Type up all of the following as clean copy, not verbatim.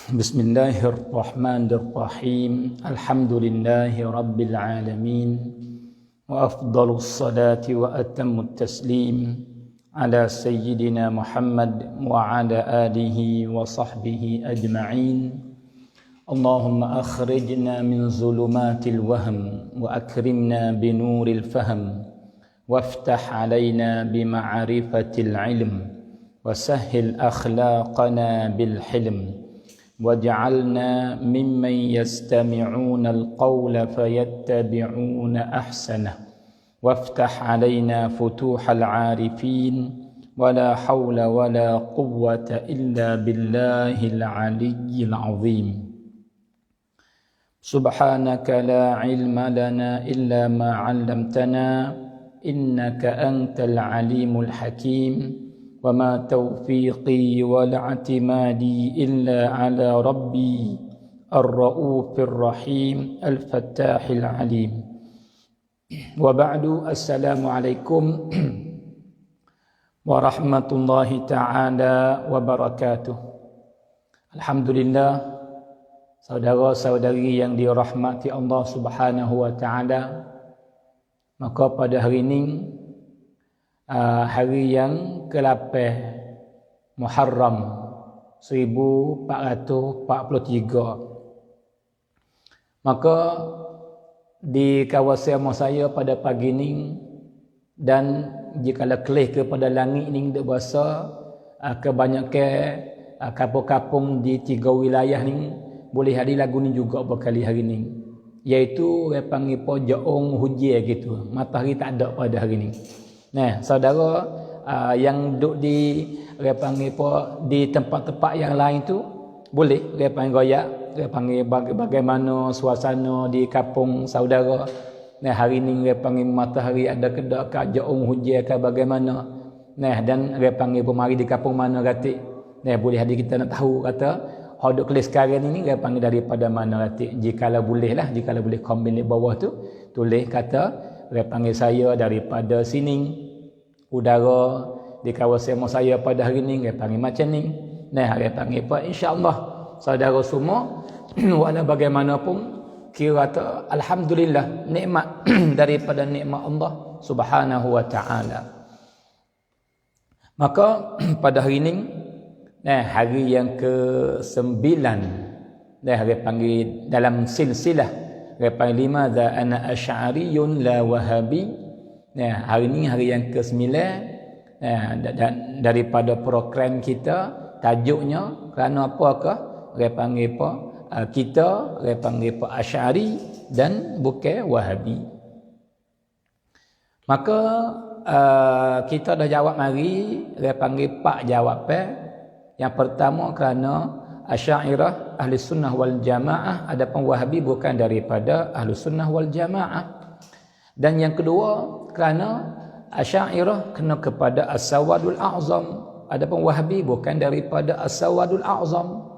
بسم الله الرحمن الرحيم الحمد لله رب العالمين وأفضل الصلاة وأتم التسليم على سيدنا محمد وعلى آله وصحبه أجمعين اللهم أخرجنا من ظلمات الوهم وأكرمنا بنور الفهم وافتح علينا بمعرفة العلم وسهل أخلاقنا بالحلم واجعلنا ممن يستمعون القول فيتبعون أحسنه وافتح علينا فتوح العارفين ولا حول ولا قوة إلا بالله العلي العظيم سبحانك لا علم لنا إلا ما علمتنا إنك أنت العليم الحكيم وما توفيقي ولا اعتمادي إلا على ربي الرؤوف الرحيم الفتاح العليم وبعد السلام عليكم ورحمة الله تعالى وبركاته. Alhamdulillah, saudara-saudari yang dirahmati Allah Subhanahu wa taala, maka pada hari ini hari yang ke-8 Muharram 1443, maka di kawasan rumah saya pada pagi ini, dan jika kelih kepada langit ini dia berasa kebanyakan kampung-kampung di 3 wilayah ni boleh ada lagu ni juga berkali hari ni, iaitu dia panggil jaung hujan gitu, matahari tak ada pada hari ni. Nah, saudara yang duduk di dia panggil di tempat-tempat yang lain tu boleh dia panggil goyak, dia panggil bagaimana suasana di kampung saudara. Nah, hari ni dia panggil matahari ada kedak ke jaung hujan ke bagaimana. Nah, dan dia panggil pemari di kampung mana ratik. Nah, boleh ada kita nak tahu kata hodok kelis sekarang ini dia panggil daripada mana ratik. Jikalau boleh lah, jikalau boleh komen di bawah tu tulis kata dia panggil saya daripada sini. Udara di kawasan rumah saya pada hari ni dia panggil macam ni. Nah, dia panggil apa, insya-Allah saudara semua walau bagaimanapun kira kata alhamdulillah nikmat daripada nikmat Allah Subhanahu wa taala. Maka pada hari ini, hari yang ke-9, dia panggil dalam silsilah dia panggil limadza ana asy'ariyun la wahabi. Hari ini hari yang ke-9 daripada program kita, tajuknya kerana apakah dia panggil apa, kita dia panggil apa, Asy'ari dan bukan Wahabi. Maka kita dah jawab mari dia panggil 4 jawapan. Yang pertama kerana Asy'ariyah Ahli Sunnah wal Jamaah, adapun Wahabi bukan daripada Ahli Sunnah wal Jamaah. Dan yang kedua kerana Asy'ariyah kena kepada As-Sawadul A'zam, adapun Wahabi bukan daripada As-Sawadul A'zam.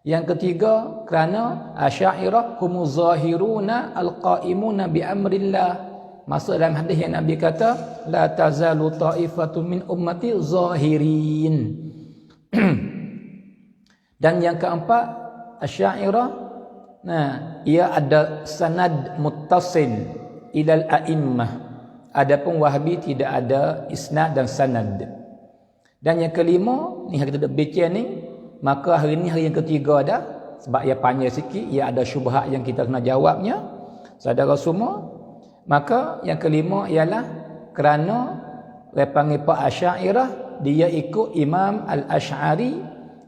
Yang ketiga kerana Asy'ariyah humuz zahiruna al-qa'imuna bi amrillah. Maksud dalam hadis yang Nabi kata la tazalu ta'ifatun min ummati zahirin. Dan yang keempat Asy'ariyah, ia ada sanad muttasil ilal a'immah. Adapun Wahabi tidak ada isnad dan sanad. Dan yang kelima ni kita dah baca ni, maka hari ni hari yang ketiga dah, sebab ia panjang sikit, ia ada syubhat yang kita kena jawabnya saudara semua. Maka yang kelima ialah kerana dia panggil Pak Asy'ariyah, dia ikut Imam Al-Asy'ari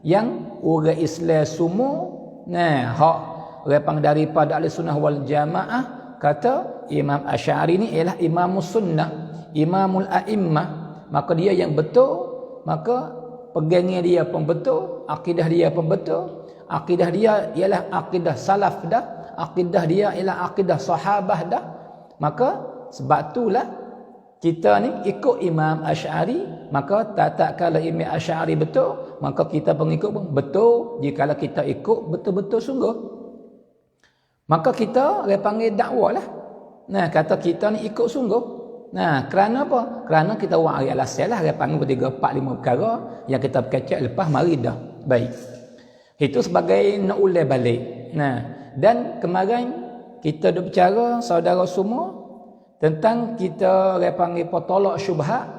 yang orang Islam semua hak dia panggil daripada Ahli Sunnah wal Jamaah. Kata Imam Asy'ari ni ialah Imamus Sunnah, Imamul A'immah. Maka dia yang betul, maka pegangnya dia pun betul, akidah dia pun betul. Akidah dia ialah akidah salaf dah, akidah dia ialah akidah sahabah dah. Maka sebab itulah kita ni ikut Imam Asy'ari. Maka tak kala Imam Asy'ari betul, maka kita pengikut pun betul. Jikalau kita ikut betul-betul sungguh, maka kita dia panggil dakwah lah. Kata kita ni ikut sungguh. Kerana apa? Kerana kita buat alasan lah, dia panggil 3, 4, 5 perkara yang kita berkecek lepas mari dah. Baik. Itu sebagai nak ulai balik. Nah, dan kemarin kita dah bercara saudara semua tentang kita panggil tolak syubhat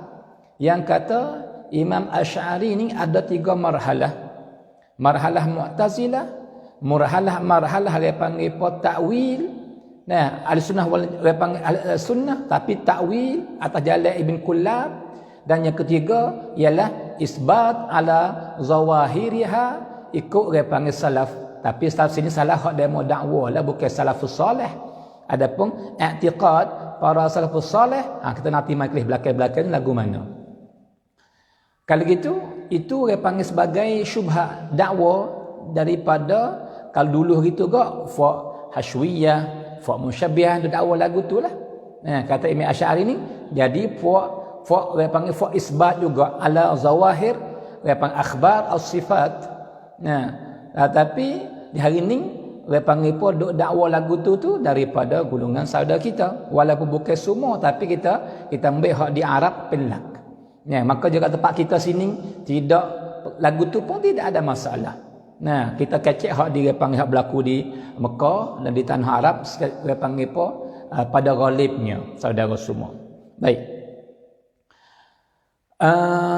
yang kata Imam Asy'ari ni ada 3 marhalah. Marhalah Mu'tazilah, marhalah dia panggil takwil. Nah, al-sunnah wal panggil al-sunnah tapi takwil atas jalan Ibn Kullab, dan yang ketiga ialah isbat ala zawahiriha ikut dia panggil salaf. Tapi salaf sini salah hak demo dakwah lah, bukan salafus soleh. Adapun i'tiqad para salafus soleh, kita nanti majlis belakang-belakang lagu mana. Kalau gitu, itu dia panggil sebagai syubhat dakwah daripada kalau dulu gitu gak fa hashwiyah, fa musyabbihah dakwah lagu tu lah. Nah, kata Imam Asy'ari ni jadi fa dia panggil fa isbat juga ala zawahir, dia panggil akhbar as-sifat. Nah, tapi di hari ni dia panggil duk dakwah lagu tu daripada golongan saudara kita, walaupun bukan semua, tapi kita ambil hak di Arab pelak. Ya, maka juga tempat kita sini tidak lagu tu pun tidak ada masalah. Nah, kita kecek hak dia panggil hak berlaku di Mekah dan di tanah Arab, dia panggil pada ghalibnya saudara semua. Baik.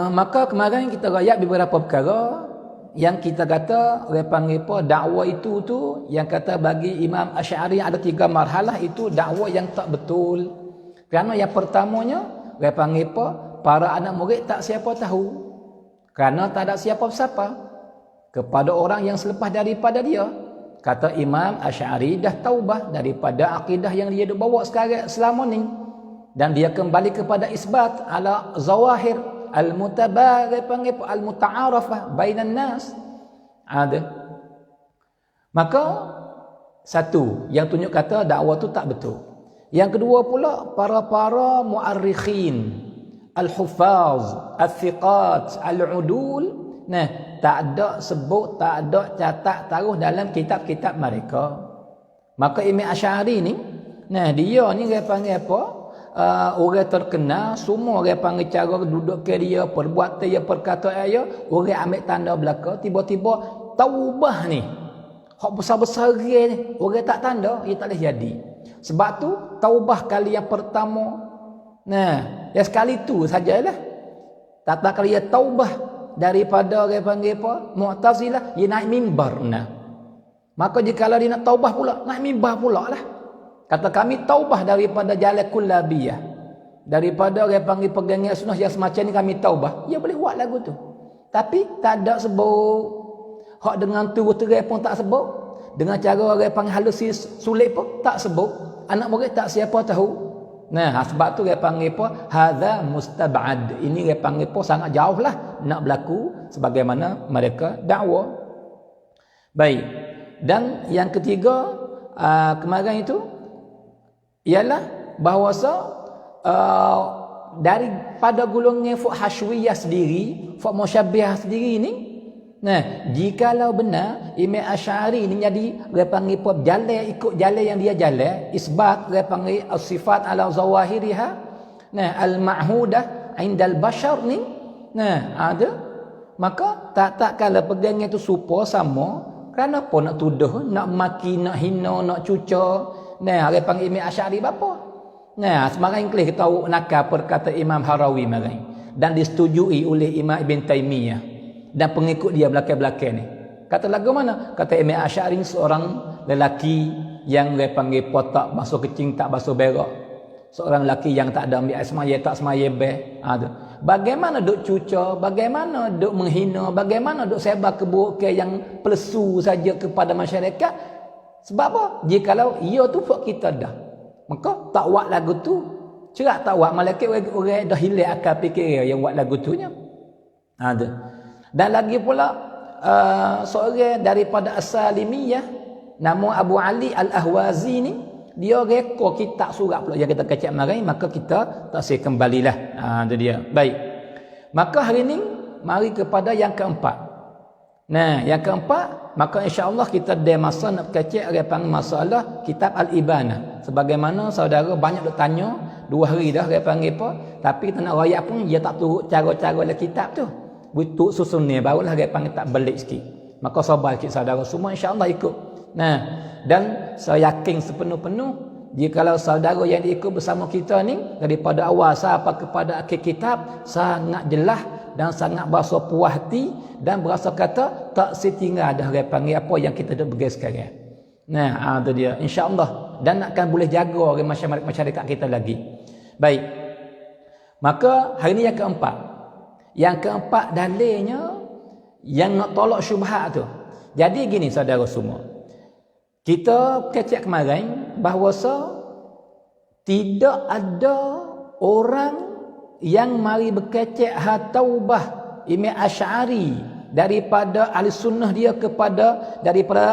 Maka kemarin kita rakyat beberapa perkara yang kita kata dia panggil dakwah itu tu yang kata bagi Imam Asy'ari ada 3 marhalah, itu dakwah yang tak betul. Kerana yang pertamanya dia panggil para anak murid tak siapa tahu, kerana tak ada siapa-siapa kepada orang yang selepas daripada dia. Kata Imam Asy'ari dah taubah daripada akidah yang dia bawa sekarang selama ni, dan dia kembali kepada isbat ala zawahir al-mutabaghir panggil al-muta'arafah bainan nas. Ada. Maka satu yang tunjuk kata dakwah tu tak betul. Yang kedua pula para muarrikhin, al-hufaz, al-thiqat, al-udul, nah, tak ada sebut, tak ada catat taruh dalam kitab-kitab mereka. Maka Imam Asy'ari ni, nah dia ni dia panggil apa? Orang terkenal, semua orang panggil cara duduk ke dia, perbuatan dia, perkataan dia, orang ambil tanda belaka, tiba-tiba taubah ni. Hak besar-besar ni, orang tak tanda, ia tak boleh jadi. Sebab tu taubah kali yang pertama, nah, ya sekali tu sajalah. Tak kali dia taubah daripada orang panggil apa? Mu'tazilah, dia naik mimbar. Nah. Maka jika dia nak taubah pula, naik mimbar pula lah. Kata kami taubah daripada jalan kullabiyah. Daripada orang panggil pegangan sunnah yang semacam ni kami taubah. Ya boleh buat lagu tu. Tapi tak ada sebut. Hak dengan tu terai pun tak sebut. Dengan cara orang panggil halusi sulit pun tak sebut. Anak murid tak siapa tahu. Nah, sebab tu dia panggil apa? Hadza mustab'ad. Ini dia panggil apa? Sangat jauh lah nak berlaku sebagaimana mereka dakwah. Baik. Dan yang ketiga, kemarin itu ialah bahawasa daripada golongan fuq hashwiyah sendiri, fuq musyabbihah sendiri ni, nah, jikalau benar Imam Asy'ari ni jadi dia panggil apa? Jalan ikut jalan yang dia jalan, isbat dia panggil as-sifat ala zawahiriha, nah, al-ma'hudah indal bashar ni, nah, ada. Maka tak kala pegangan tu serupa sama, kerana apa nak tuduh, nak maki, nak hina, nak cuca. Nah, dia panggil Imam Asy'ari bapa. Nah, semarang kelih kita tahu nakal perkata Imam Harawi marai dan disetujui oleh Imam Ibn Taimiyah dan pengikut dia belakang-belakang ni. Kata lagu mana? Kata Imam Asy'ari seorang lelaki yang dia panggil potak basuh kecing tak basuh berak. Seorang lelaki yang tak ada ambil air semaya, tak semaya beh. Ada. Bagaimana duk cuca, bagaimana duk menghina, bagaimana duk sebar keburukan yang pelesu saja kepada masyarakat. Sebab apa? Jikalau ia tu buat kita dah, maka tak buat lagu tu. Cerak tak buat, malaikat orang dah hilang akal fikir yang buat lagu tu nya. Ada. Dan lagi pula seorang daripada As-Salimiyah nama Abu Ali Al-Ahwazi ni, dia rekod kitab surat pula yang kita kecek mari, maka kita tak saya kembalilah. Itu dia. Baik. Maka hari ni mari kepada yang keempat. Nah, yang keempat, maka insya-Allah kita ada masa nak kecek repang masalah kitab Al-Ibanah. Sebagaimana saudara banyak duk tanya, 2 hari dah dia panggil apa, tapi kita nak royak pun dia tak turut cara-cara dalam kitab tu. Butuh susun ni barulah dia panggil tak belik sikit. Maka sabar cik saudara semua insya-Allah ikut. Nah, dan saya yakin sepenuh-penuh jikalau saudara yang diikut bersama kita ni daripada awal sampai kepada akhir kitab sangat jelas dan sangat berasa puas hati dan berasa kata tak setinggal dah orang panggil apa yang kita dah bagi sekarang. Nah, itu dia insya-Allah dan akan boleh jaga orang masyarakat kita lagi. Baik. Maka hari ni yang keempat. Yang keempat dalilnya yang nak tolak syubhat tu. Jadi gini saudara semua. Kita kecek kemarin bahawa tidak ada orang yang mari berkecek taubah Imam Asy'ari daripada ahli sunnah dia daripada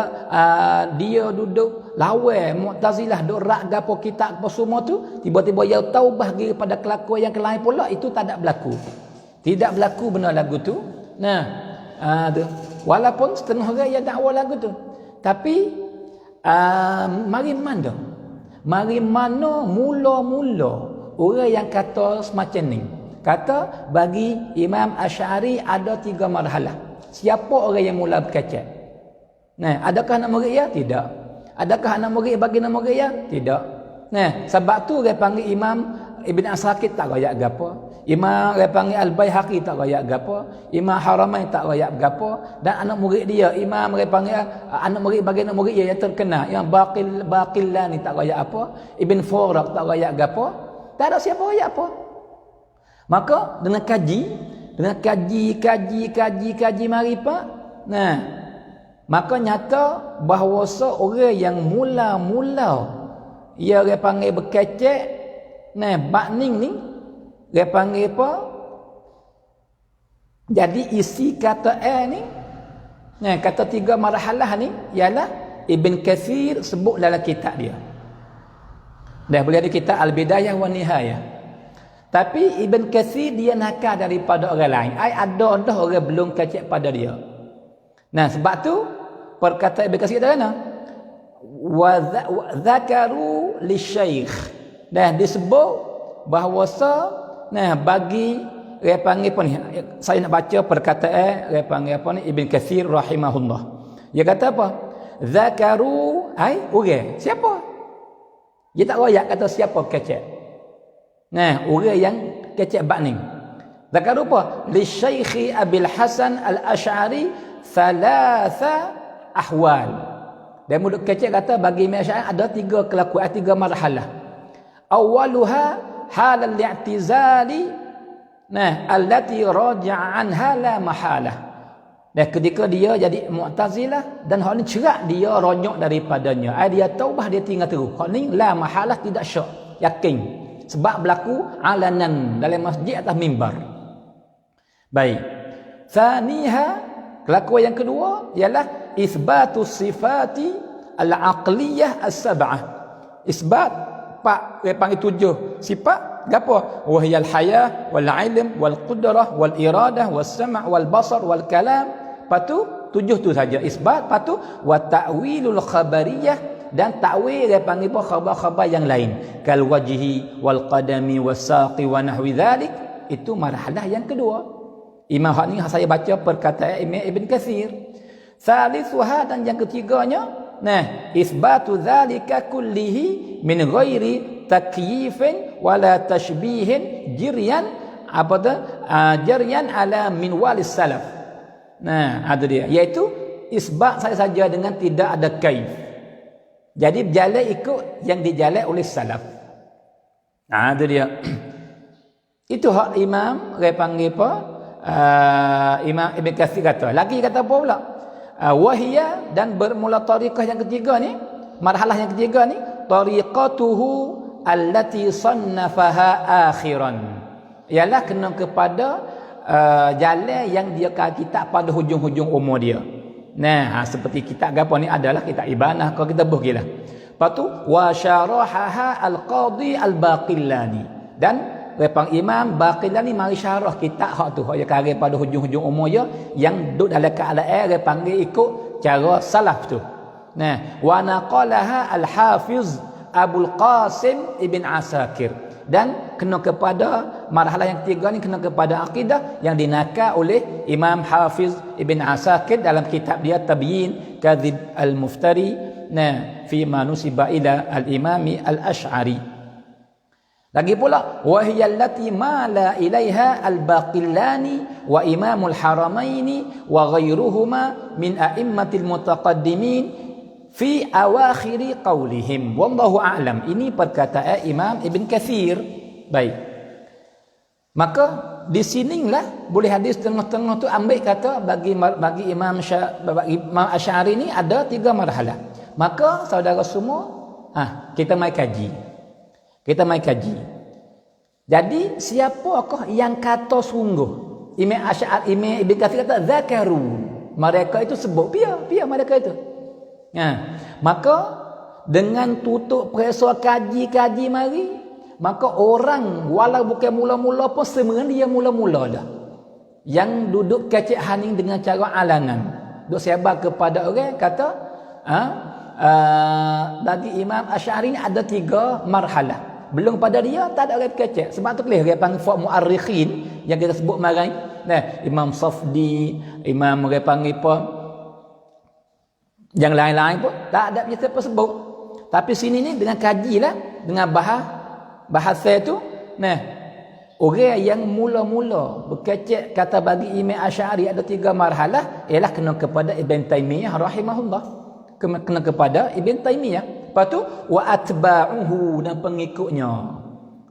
dia duduk lawan Mu'tazilah duk rak gapo kitab apa semua tu tiba-tiba dia taubah daripada kelakuan yang lain pula itu tak ada berlaku. Tidak berlaku benar lagu tu. Nah, tu. Walaupun setengah orang yang dakwa lagu tu. Tapi mari mana mula-mula orang yang kata semacam ni. Kata bagi Imam Asy'ari ada 3 marhalah. Siapa orang yang mula berkecek? Nah, adakah anak murid ya? Tidak. Adakah anak murid bagi anak murid ya? Tidak. Nah, sebab tu dia panggil Imam Ibn Asakir tak royak gapo. Imam dia panggil Al-Baihaqi tak royak gapo. Imam Haramain tak royak gapo. Dan anak murid dia Imam dia panggil anak murid bagi anak murid yang terkenal yang Baqillani tak royak apa. Ibn Furaq tak royak gapo. Tak ada siapa royak apa. Maka dengan kaji mari pak. Nah, maka nyata bahawa seorang yang mula-mula ia dia panggil berkecek. Nah, bakning ni dia panggil apa? Jadi isi kata ni, nah kata 3 marhalah ni ialah Ibn Katsir sebut dalam kitab dia. Dah boleh ada kitab Al-Bidayah wa Nihayah. Tapi Ibn Katsir dia nakal daripada orang lain. Ada orang belum kecek pada dia. Nah, sebab tu perkataan Ibn Katsir kata mana? Wa dzakaru lisyaikh. Dah disebut bahawa bagi dia panggil apa ni? Saya nak baca perkataan dia panggil apa ni? Ibn Katsir rahimahullah. Dia kata apa? Zakaru orang. Siapa? Dia tak royak kata siapa kecek. Nah, orang yang kecek bakning. Zakaru apa? Li Syekh Abil Hasan Al-Asy'ari thalatha ahwal. Dia mulut kecek kata bagi Imam Asy'ari ada 3 kelakuan, 3 marhalah. Awaluha halal i'tizali allati raja'a anha la mahalah. Dan ketika dia jadi Mu'tazilah dan hal ni cerak dia ronyok daripadanya. Dia taubah dia tinggal terus. Hal ni la mahalah tidak syak, yakin. Sebab berlaku alanan dalam masjid atas mimbar. Baik. Thaniha, kelakuan yang kedua ialah isbatus sifati al-aqliyah as-sab'ah. Isbat pak dia panggil 7 sifat gapo? Wahyal hayah wal ilm wal qudrah wal iradah was sam' wal basar wal kalam. Patu 7 tu saja isbat. Patu wa ta'wilul khabariyah dan takwil dia panggil apa? Khabar-khabar yang lain. Kal wajhi wal qadami was saqi wa nahwi dhalik. Itu marhalah yang kedua. Imam hak ni saya baca perkataan Imam Ibn Katsir. Salisuha dan yang ketiganya isbatu dzalika kullihi min ghairi takyifin wala tashbihin jiryan jaryan ala minwalis salaf. Ada dia iaitu isbat saja dengan tidak ada kaif. Jadi berjalan ikut yang dijalan oleh salaf. Ada dia. Itu hak Imam dia panggil apa? Imam Ibn Katsir kata. Lagi kata apa pula? Wahia dan bermula tariqah yang ketiga ni, marhalah yang ketiga ni, tariqatuhu allati sannafaha akhiran. Ialah kena kepada jalan yang dia kitab pada hujung-hujung umur dia. Nah, seperti kitab apa ni adalah kitab Ibanah kalau kita buhgilah. Lepas tu wa syarahaha al-qadi al-Baqillani. Dan repang Imam Baqillani mari syarah kitab hak tu hak yang karya pada hujung-hujung umur dia yang duduk dalam keadaan dia panggil ikut cara salaf tu. Nah, wa naqalaha al-Hafiz Abul Qasim Ibn Asakir. Dan kena kepada marhalah yang ketiga ni kena kepada akidah yang dinakal oleh Imam Hafiz Ibn Asakir dalam kitab dia Tabyin Kadhib Al-Muftari fi ma nusiba ila al-Imami Al-Ash'ari. Lagi pula wahiyallati mala ilaiha al-Baqillani wa Imamul Haramaini wa ghairuhuma min a'immatil mutaqaddimin fi awakhiri qaulihim wallahu a'lam. Ini perkataan Imam Ibn Kathir. Baik, maka di sinilah boleh hadis tengah-tengah tu ambil kata bagi Imam Asy'ari ni ada 3 marhalah. Maka saudara semua kita mai kaji. Jadi siapakah yang kata sungguh? Imam Asy'ari, Imam Ibn Kathir kata zakaru, mereka itu sebut pia mereka itu. Maka dengan tutup peresa kaji mari, maka orang walau bukan mula-mula pun sebenarnya dia mula-mula dah. Yang duduk kecek haning dengan cara alanan, duk sebar kepada orang kata bagi Imam Asy'ari ni ada 3 marhalah. Belum pada dia tak ada orang kecek. Sebab tu boleh dia panggil mu'arrikhin yang kita sebut marai. Imam Safdi, Imam dia panggil apa? Yang lain-lain pun tak ada kita sebut. Tapi sini ni dengan kajilah, dengan bahasa tu, orang yang mula-mula berkecek kata bagi Imam Asy'ari ada 3 marhalah ialah kena kepada Ibn Taimiyah rahimahullah. Kena kepada Ibn Taimiyah. Lepas tu wa atba'uhu, dan pengikutnya.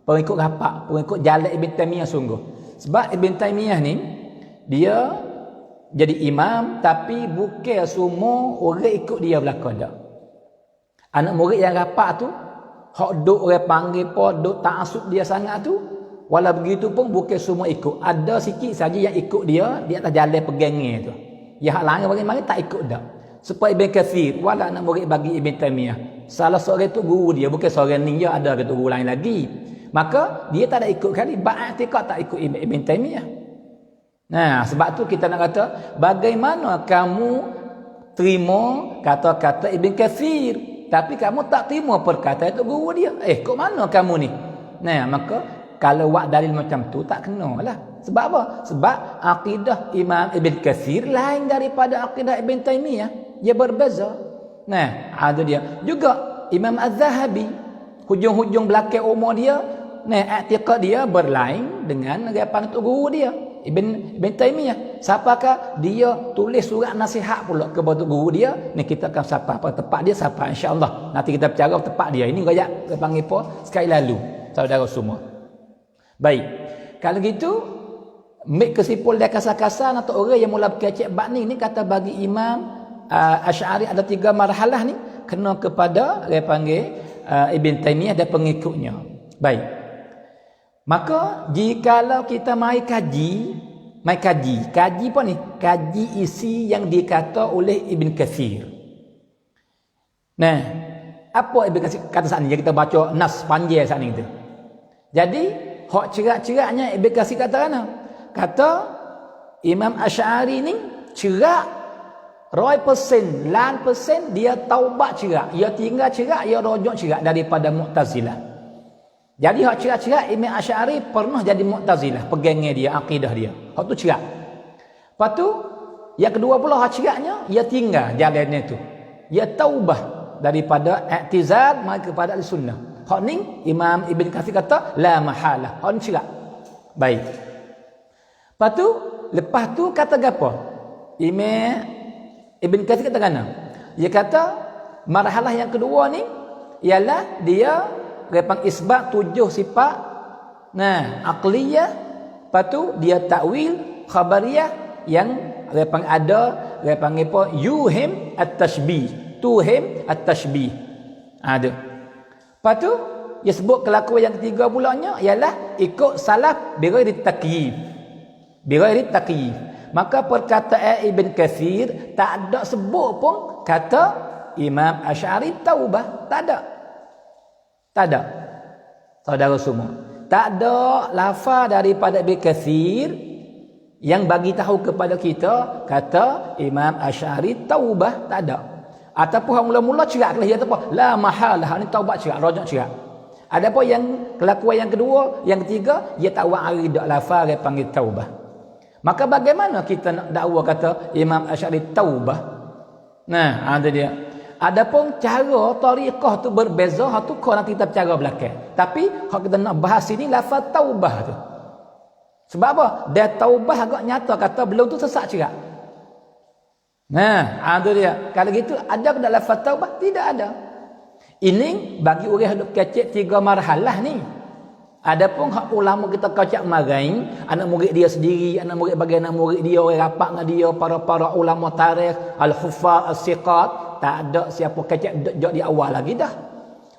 Pengikut rapat, pengikut jalan Ibn Taimiyah sungguh. Sebab Ibn Taimiyah ni dia jadi imam tapi bukan semua orang ikut dia belakang dah. Anak murid yang rapat tu hak duk orang panggil apa, duk ta'assub dia sangat tu, walau begitu pun bukan semua ikut. Ada sikit saja yang ikut dia di atas jalan pegangnya tu. Yang hak lain bagi tak ikut dah. Supaya Ibn Kathir wala anak murid bagi Ibn Taimiyah, salah seorang itu guru dia, bukan seorang ni, dia ada guru lain lagi. Maka dia tak ada ikut kali, ba'atikad tak ikut Ibn Taimiyah. Sebab tu kita nak kata bagaimana kamu terima kata-kata Ibn Kathir tapi kamu tak terima perkataan itu guru dia. Kok mana kamu ni? Maka kalau buat dalil macam tu tak kena lah. Sebab apa? Sebab akidah Imam Ibn Kathir lain daripada akidah Ibn Taimiyah. Dia berbeza. Ada dia. Juga Imam Az-Zahabi, hujung-hujung belakang umur dia, i'tiqad dia berlain dengan apa itu guru dia, Ibn Taimiyah. Siapakah dia tulis surat nasihat pula kepada guru dia. Ni kita akan siapa apa tepat dia siapa insya-Allah. Nanti kita bicara tepat dia. Ini gaya panggil apa sekali lalu saudara semua. Baik. Kalau gitu ambil kesimpulan dia kasar-kasar atau orang yang mula berkecek bab ni kata bagi Imam Asy'ari ada 3 marhalah ni kena kepada dia panggil Ibn Taimiyah dan pengikutnya. Baik. Maka jikalau kita mai kaji apa ni? Kaji isi yang dikata oleh Ibn Kathir. Apa Ibn Kathir kata saat ni? Kita baca nas panjang saat ni tu. Jadi hak cerak-ceraknya Ibn Kathir kata mana? Kata Imam Asy'ari ni cerak 100%, 100% dia taubat cerak, ia tinggal cerak, ia rojok cerak daripada Mu'tazilah. Jadi hak cerak-cerak Imam Asy'ari pernah jadi Mu'tazilah, pegangnya dia, akidah dia. Hak tu cerak. Lepas tu yang kedua pula hak ceraknya ia tinggal jalannya tu. Ia taubah daripada i'tizal mai kepada al-sunnah. Hak ni Imam Ibn Katsir kata la mahalah. Hak ni cerak. Baik. Lepas tu kata gapo? Imam Ibn Katsir kata kana? Dia kata marhalah yang kedua ni ialah dia repang isbat 7 sifat aqliyah, lepas tu dia takwil khabariyah yang repang ada repang apa yuhim at-tashbih, tuhim at-tashbih ada. Lepas tu dia sebut kelakuan yang ketiga pulanya ialah ikut salaf bighairi takyif. Maka perkataan Ibn Katsir tak ada sebut pun kata Imam Asy'ari taubah. Tak ada. Saudara semua. Tak ada lafaz daripada Ibn Katsir yang bagi tahu kepada kita kata Imam Asy'ari taubah. Tak ada. Ataupun mula-mula cerak dia kata apa? La mahalah, ni taubat cerak, rojak cerak. Adapun yang kelakuan yang kedua, yang ketiga, ia tak wa'aridah lafaz dia panggil taubah. Maka bagaimana kita nak dakwa kata Imam Asy'ari taubah? Nah, ada dia. Adapun cara tariqah tu berbeza, hak tu kau nak kita cara belakang. Tapi hak kita nak bahas ini lafaz taubah tu. Sebab apa? Dia taubah agak nyata kata belum tu sesat cerak. Nah, ada dia. Kalau gitu ada ke dalam lafaz taubah? Tidak ada. Ini bagi orang yang kecek 3 marhalah ni. Adapun hak ulama kita kacak marain, anak murid dia sendiri, anak murid bagi anak murid dia, orang rapat dengan dia, para ulama tarikh, al-huffaz, as-siqat, tak ada siapa kacak dok di awal lagi dah.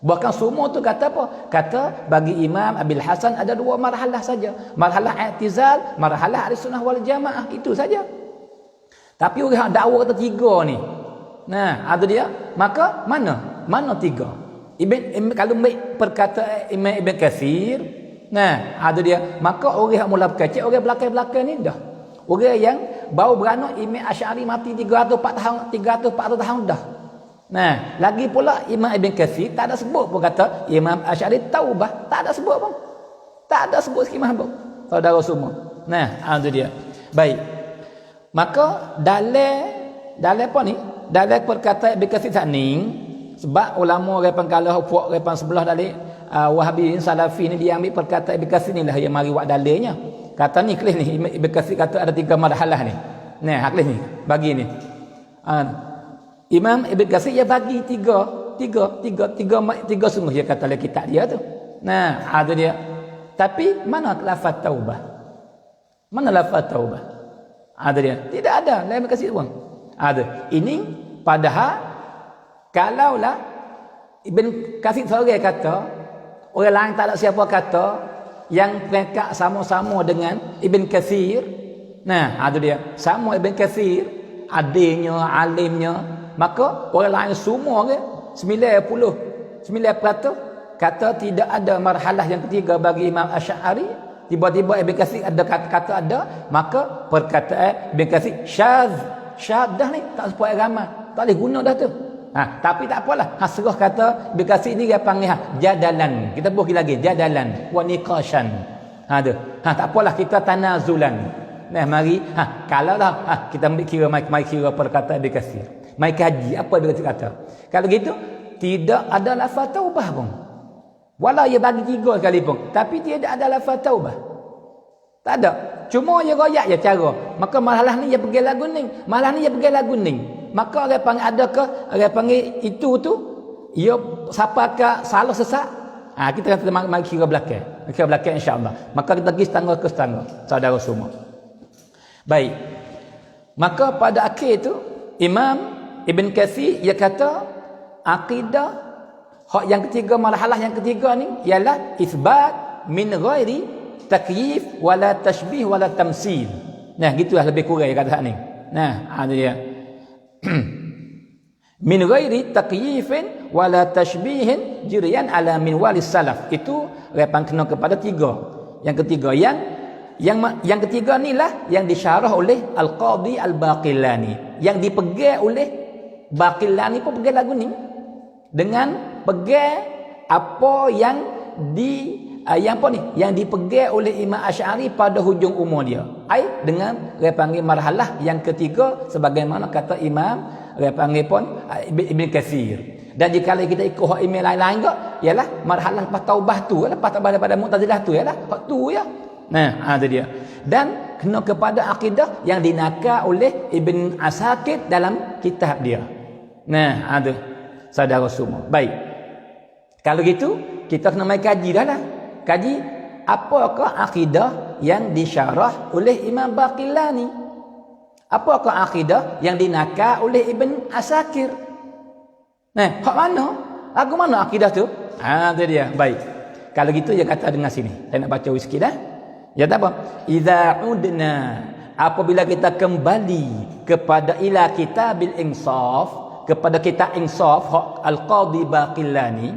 Bahkan semua tu kata apa? Kata bagi Imam Abil Hasan ada 2 marhalah saja. Marhalah i'tizal, marhalah ahli-sunnah wal jamaah, itu saja. Tapi orang dakwa kata 3 ni. Nah, ada dia. Maka mana 3? Kalau perkata Imam Ibn Katsir, nah, ada dia. Maka orang yang mula berkecek, orang belakang-belakang ni dah. Orang yang baru beranak Imam Asy'ari mati 304 tahun dah. Nah, lagi pula Imam Ibn Katsir tak ada sebut pun kata Imam Asy'ari taubah, tak ada sebut pun. Tak ada sebut sikit mahbub. Saudara semua. Nah, ada dia. Baik. Maka dalam apa ni? Dalam perkataan Ibn Katsir ni, sebab ulama repan kalah puak repan sebelah dari Wahabi Salafi ni dia ambil perkataan Ibn Katsir ni lah yang mari buat dalilnya. Kata ni kelis ni Ibn Katsir kata ada 3 marhalah ni. Nah, kelis ni bagi ni. Imam Ibn Katsir dia bagi tiga sungguh dia kata dalam kitab dia tu. Nah, ada dia. Tapi mana lafaz taubah? Mana lafaz taubah? Ada dia. Tidak ada dalam Ibn Katsir pun. Ada. Ini padahal kalaulah Ibn Katsir seorang kata, orang lain tak ada siapa kata yang mereka sama-sama dengan Ibn Katsir. Nah, ada dia. Sama Ibn Katsir, adilnya, alimnya, maka orang lain semua ke 99% kata tidak ada marhalah yang ketiga bagi Imam Asy'ari. Tiba-tiba Ibn Katsir ada kata ada, maka perkataan Ibn Katsir syadz dah ni tak sesuai ramai. Tak boleh guna dah tu. Tapi tak apalah. Serah kata Ibn Katsir ni dia panggil jadalan. Kita buat lagi jadalan wa niqashan. Tak apalah kita tanazulan. Nah, mari kalau dah kita ambil kira mai kira perkataan Ibn Katsir. Mai kaji apa Ibn Katsir kata. Kalau gitu tidak ada lafaz taubah pun. Walau ia bagi 3 kali pun, tapi tidak ada lafaz taubah. Tak ada. Cuma dia royak je cara. Maka masalah ni dia pergi lagu ni. Masalah ni dia pergi lagu ni. Maka orang panggil adakah orang panggil itu tu ia siapa ke salah sesat? Kita kata mari kira belakang. Kira belakang insya-Allah. Maka kita pergi setangga ke setangga, saudara semua. Baik. Maka pada akhir tu Imam Ibn Katsir ia kata akidah hak yang ketiga, marhalah yang ketiga ni ialah isbat min ghairi takyif wala tashbih wala tamsil. Nah, gitulah lebih kurang kata ni. Nah, ada dia. Min ghairi takyifin wala tashbihin jirian ala min walis salaf. Itu repan kena kepada 3. Yang ketiga yang ketiga inilah yang disyarah oleh Al-Qadhi Al-Baqillani, yang dipegang oleh Baqillani pun pegang lagu ni dengan pegang apa yang yang dipegang oleh Imam Asy'ari pada hujung umur dia. Dengan dia panggil marhalah yang ketiga sebagaimana kata Imam dia panggil pun Ibn Katsir. Dan jika kita ikut hak email lain-lain ke ialah marhalah lepas taubah tu, lepas taubah daripada Mu'tazilah tu ialah hak tu ya. Nah, ada dia. Dan kena kepada akidah yang dinakal oleh Ibn Asakir dalam kitab dia. Nah, ada saudara semua. Baik. Kalau gitu kita kena mai kaji dah lah. Kaji apakah akidah yang disyarah oleh Imam Baqillani? Apakah akidah yang dinakal oleh Ibn Asakir? Nah, hak mana? Lagu mana akidah tu? Itu dia. Baik. Kalau gitu dia kata dengan sini. Saya nak baca sikit dah. Ya tak apa? Idza udna, apabila kita kembali kepada ila kitabil insaf, kepada kitab insaf hak Al-Qadhi Baqillani,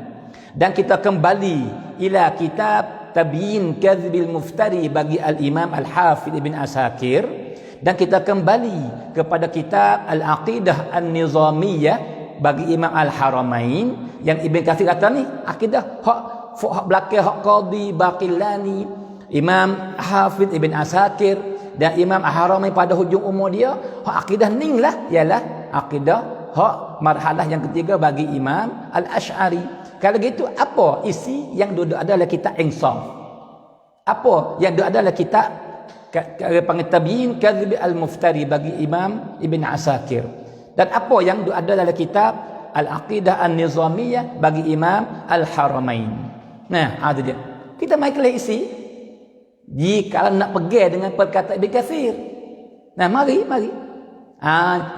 dan kita kembali ila kitab Tabyin Kadhibil Muftari bagi Al-Imam Al-Hafidh Ibn Asakir, dan kita kembali kepada kitab Al-Aqidah An-Nizamiyah bagi Imam Al-Haramain, yang Ibn Katsir kata ni akidah hak belakang hak Qadi Baqillani, Imam Hafidh Ibn Asakir dan Imam Haramain pada hujung umur dia, hak akidah ning lah ialah akidah hak marhalah yang ketiga bagi Imam Al-Asy'ari. Kalau gitu apa isi yang duduk adalah kitab insaf? Apa yang duduk adalah kitab panggil Tabyin Kadhib Al-Muftari bagi Imam Ibn Asakir. Dan apa yang duduk adalah kitab Al-Aqidah An-Nizamiyah bagi Imam Al-Haramain. Nah, ada dia. Kita mai kelih isi. Jika nak pergi dengan perkataan Ibn Katsir. Nah, mari.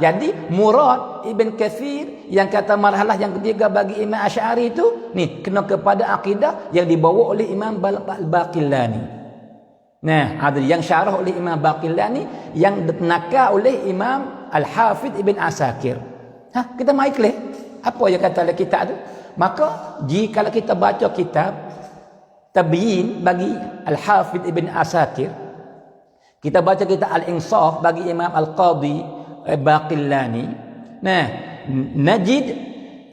Jadi murad Ibn Katsir yang kata marhalah yang ketiga bagi Imam Asy'ari itu ni kena kepada akidah yang dibawa oleh Imam Baqillani. Nah, ada yang syarah oleh Imam Baqillani yang dipenakar oleh Imam Al-Hafidh Ibn Asakir. Kita mai kelih apa yang kata dalam kitab tu. Maka jika kita baca kitab Tabyin bagi Al-Hafidh Ibn Asakir, kita baca kitab Al-Insaf bagi Imam Al-Qadi Baqillani, nah najid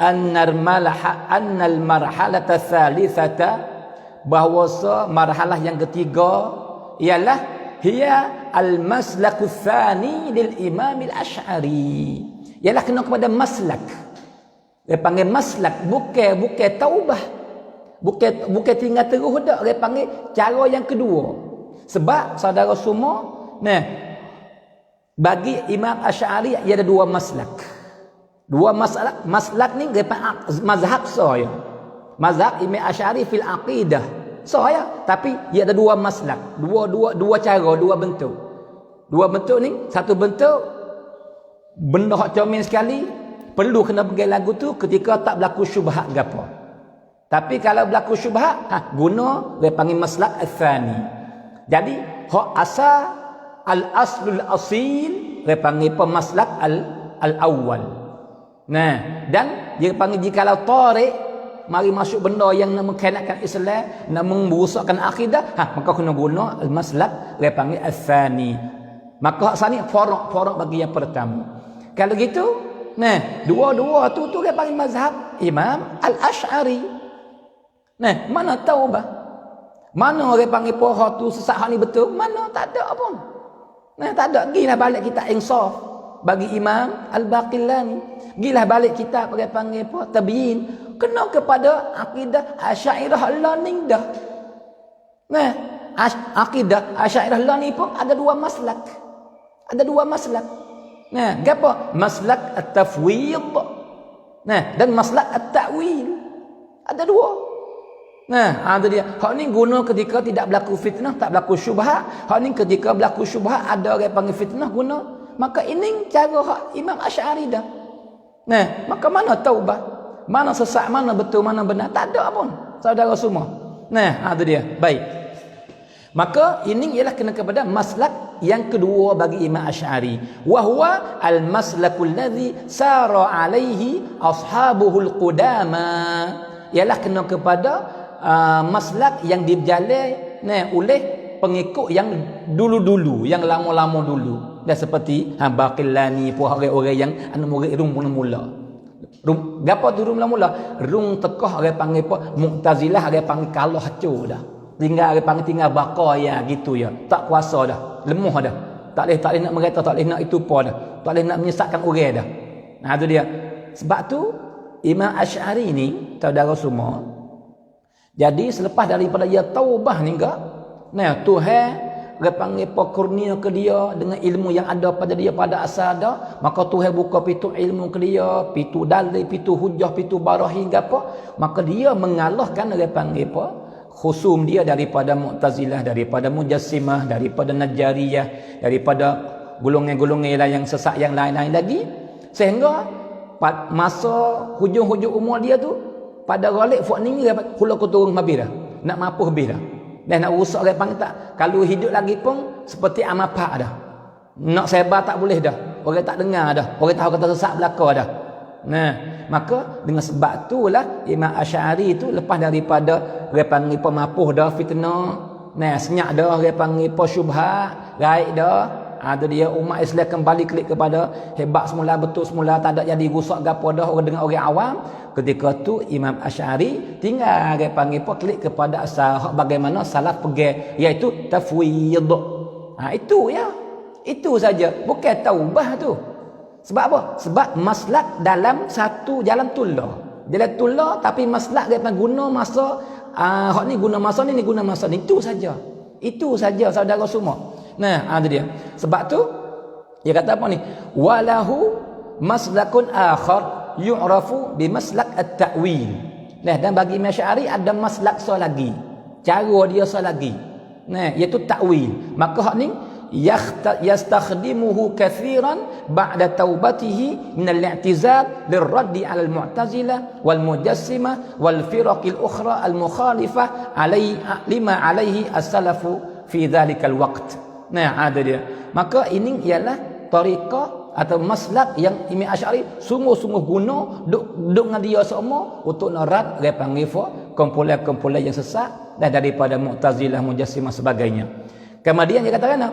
annal marhalata tsalitsata, bahawa marhalah yang ketiga ialah hiya al-maslaku tsani lil Imam Al-Asy'ari, ialah kena kepada maslak. Dia panggil maslak, bukan taubah, bukan tinggal terus dak, dia panggil cara yang kedua. Sebab saudara semua, nah bagi Imam Asy'ari ia ada dua maslak. Maslak ni dia mazhab saya. Mazhab Imam Asy'ari fil aqidah saya, tapi ia ada dua maslak, dua cara, dua bentuk. Dua bentuk ni, satu bentuk benda hak comel sekali, perlu kena pergi lagu tu ketika tak berlaku syubhat gapo. Tapi kalau berlaku syubhat, guna dia panggil maslak al-thani. Jadi hak asal al-aslul asil dia panggil pemaslak al-awwal. Nah, dan dia panggil jikalau tarik mari masuk benda yang nak mengkhianatkan Islam, nak merosakkan akidah, maka kena guna al-maslak dia panggil al-thani. Maka hak sani farak bagi yang pertama. Kalau gitu, nah, dua-dua tu dia panggil mazhab Imam Al-Asy'ari. Nah, mana tahu bah? Mana orang panggil pohon tu sesat hak ni betul? Mana tak ada pun. Nah, tak ada. Gilah balik kita insaf bagi Imam Al-Baqillani. Gilah balik kita pakai panggil apa? Tabyin. Kena kepada akidah Asy'ariyah al-Laning dah. Nah, akidah Asy'ariyah al-Laning pun ada dua maslak. Nah, apa? Maslak at-tafwid. Nah, dan maslak at-ta'wil. Ada dua. Nah, ada dia. Hak ni guna ketika tidak berlaku fitnah, tak berlaku syubhat. Hak ni ketika berlaku syubhat, ada orang panggil fitnah guna. Maka ini cara hak Imam Asy'ari dah. Nah, maka mana taubah? Mana sesat, mana betul, mana benar? Tak ada pun. Saudara semua. Nah, ada dia. Baik. Maka ini ialah kena kepada maslak yang kedua bagi Imam Asy'ari. Wa huwa al-maslakul ladzi sara alaihi ashabuhul qudama. Ialah kena kepada maslak yang diberjalan oleh pengikut yang dulu-dulu, yang lama-lama dulu. Dan seperti Baqillani, orang-orang yang anak murid rum mula-mula. Gapo tu rum mula-mula? Rum tekah orang panggil apa? Mu'tazilah orang panggil kalah hancur dah. Tinggal orang panggil tinggal bakar ya gitu ya. Tak kuasa dah, lemah dah. Tak boleh nak merata, tak boleh nak itu apa dah. Tak boleh nak menyesatkan orang dah. Nah, tu dia. Sebab tu Imam Asy'ari ni, saudara semua, jadi selepas daripada ia taubah ni enggak, nah Tuhan dia panggil kurnia ke dia dengan ilmu yang ada pada dia pada asal dah, maka Tuhan buka pintu ilmu ke dia, pintu dalil, pintu hujah, pintu barahin ke apa, maka dia mengalahkan dia panggil apa? Khusum dia daripada Mu'tazilah, daripada Mujassimah, daripada Najjariyah, daripada golongan-golongan yang sesat yang lain-lain lagi, sehingga masa hujung-hujung umur dia tu pada Ghalib fak ni hula ku turun habis dah, nak mampu habis dah, dan nak rusak orang panggil tak, kalau hidup lagi pun seperti amapak dah, nak sebar tak boleh dah, orang tak dengar dah, orang tahu kata sesat belaka dah. Nah, maka dengan sebab itulah Imam Asy'ari itu lepas daripada orang panggil pemapuh dah fitnah, nah senyap dah orang panggil syubhat, raib dah, Ada dia umat Islam kembali klik kepada hebat semula, betul semula, tak ada jadi rusak gapo dah orang dengan orang awam. Ketika tu Imam Asy'ari tinggal dia panggil apa klik kepada asal bagaimana salaf pergi, iaitu tafwid. Itu ya. Itu saja, bukan taubah tu. Sebab apa? Sebab maslak dalam satu jalan tula. Jalan tula tapi maslak dia guna masa hak ni guna masa ni guna masa ni. Itu saja. Itu saja saudara semua. Nah, ada dia. Sebab tu dia kata apa ni? Walahu maslakun akhar yu'rafu bi maslak at-ta'wil. Nah, dan bagi Imam Asy'ari ada maslak lagi. Cara dia lagi. Nah, iaitu ta'wil. Maka hak ni yastakhdimuhu kathiran ba'da taubatihi min al-i'tizal lirraddi 'ala al-mu'tazilah wal mujassimah wal firaq al-ukhra al-mukhalifah lima 'alaihi as-salafu fi dhalikal waqt. Nah, ada dia. Maka ini ialah tariqah atau maslak yang Imam Asy'ari sungguh-sungguh guna duk dengan dia semua untuk narad dia panggil kumpulan-kumpulan yang sesat dan daripada Mu'tazilah, Mujassimah sebagainya. Kemudian dia katakan,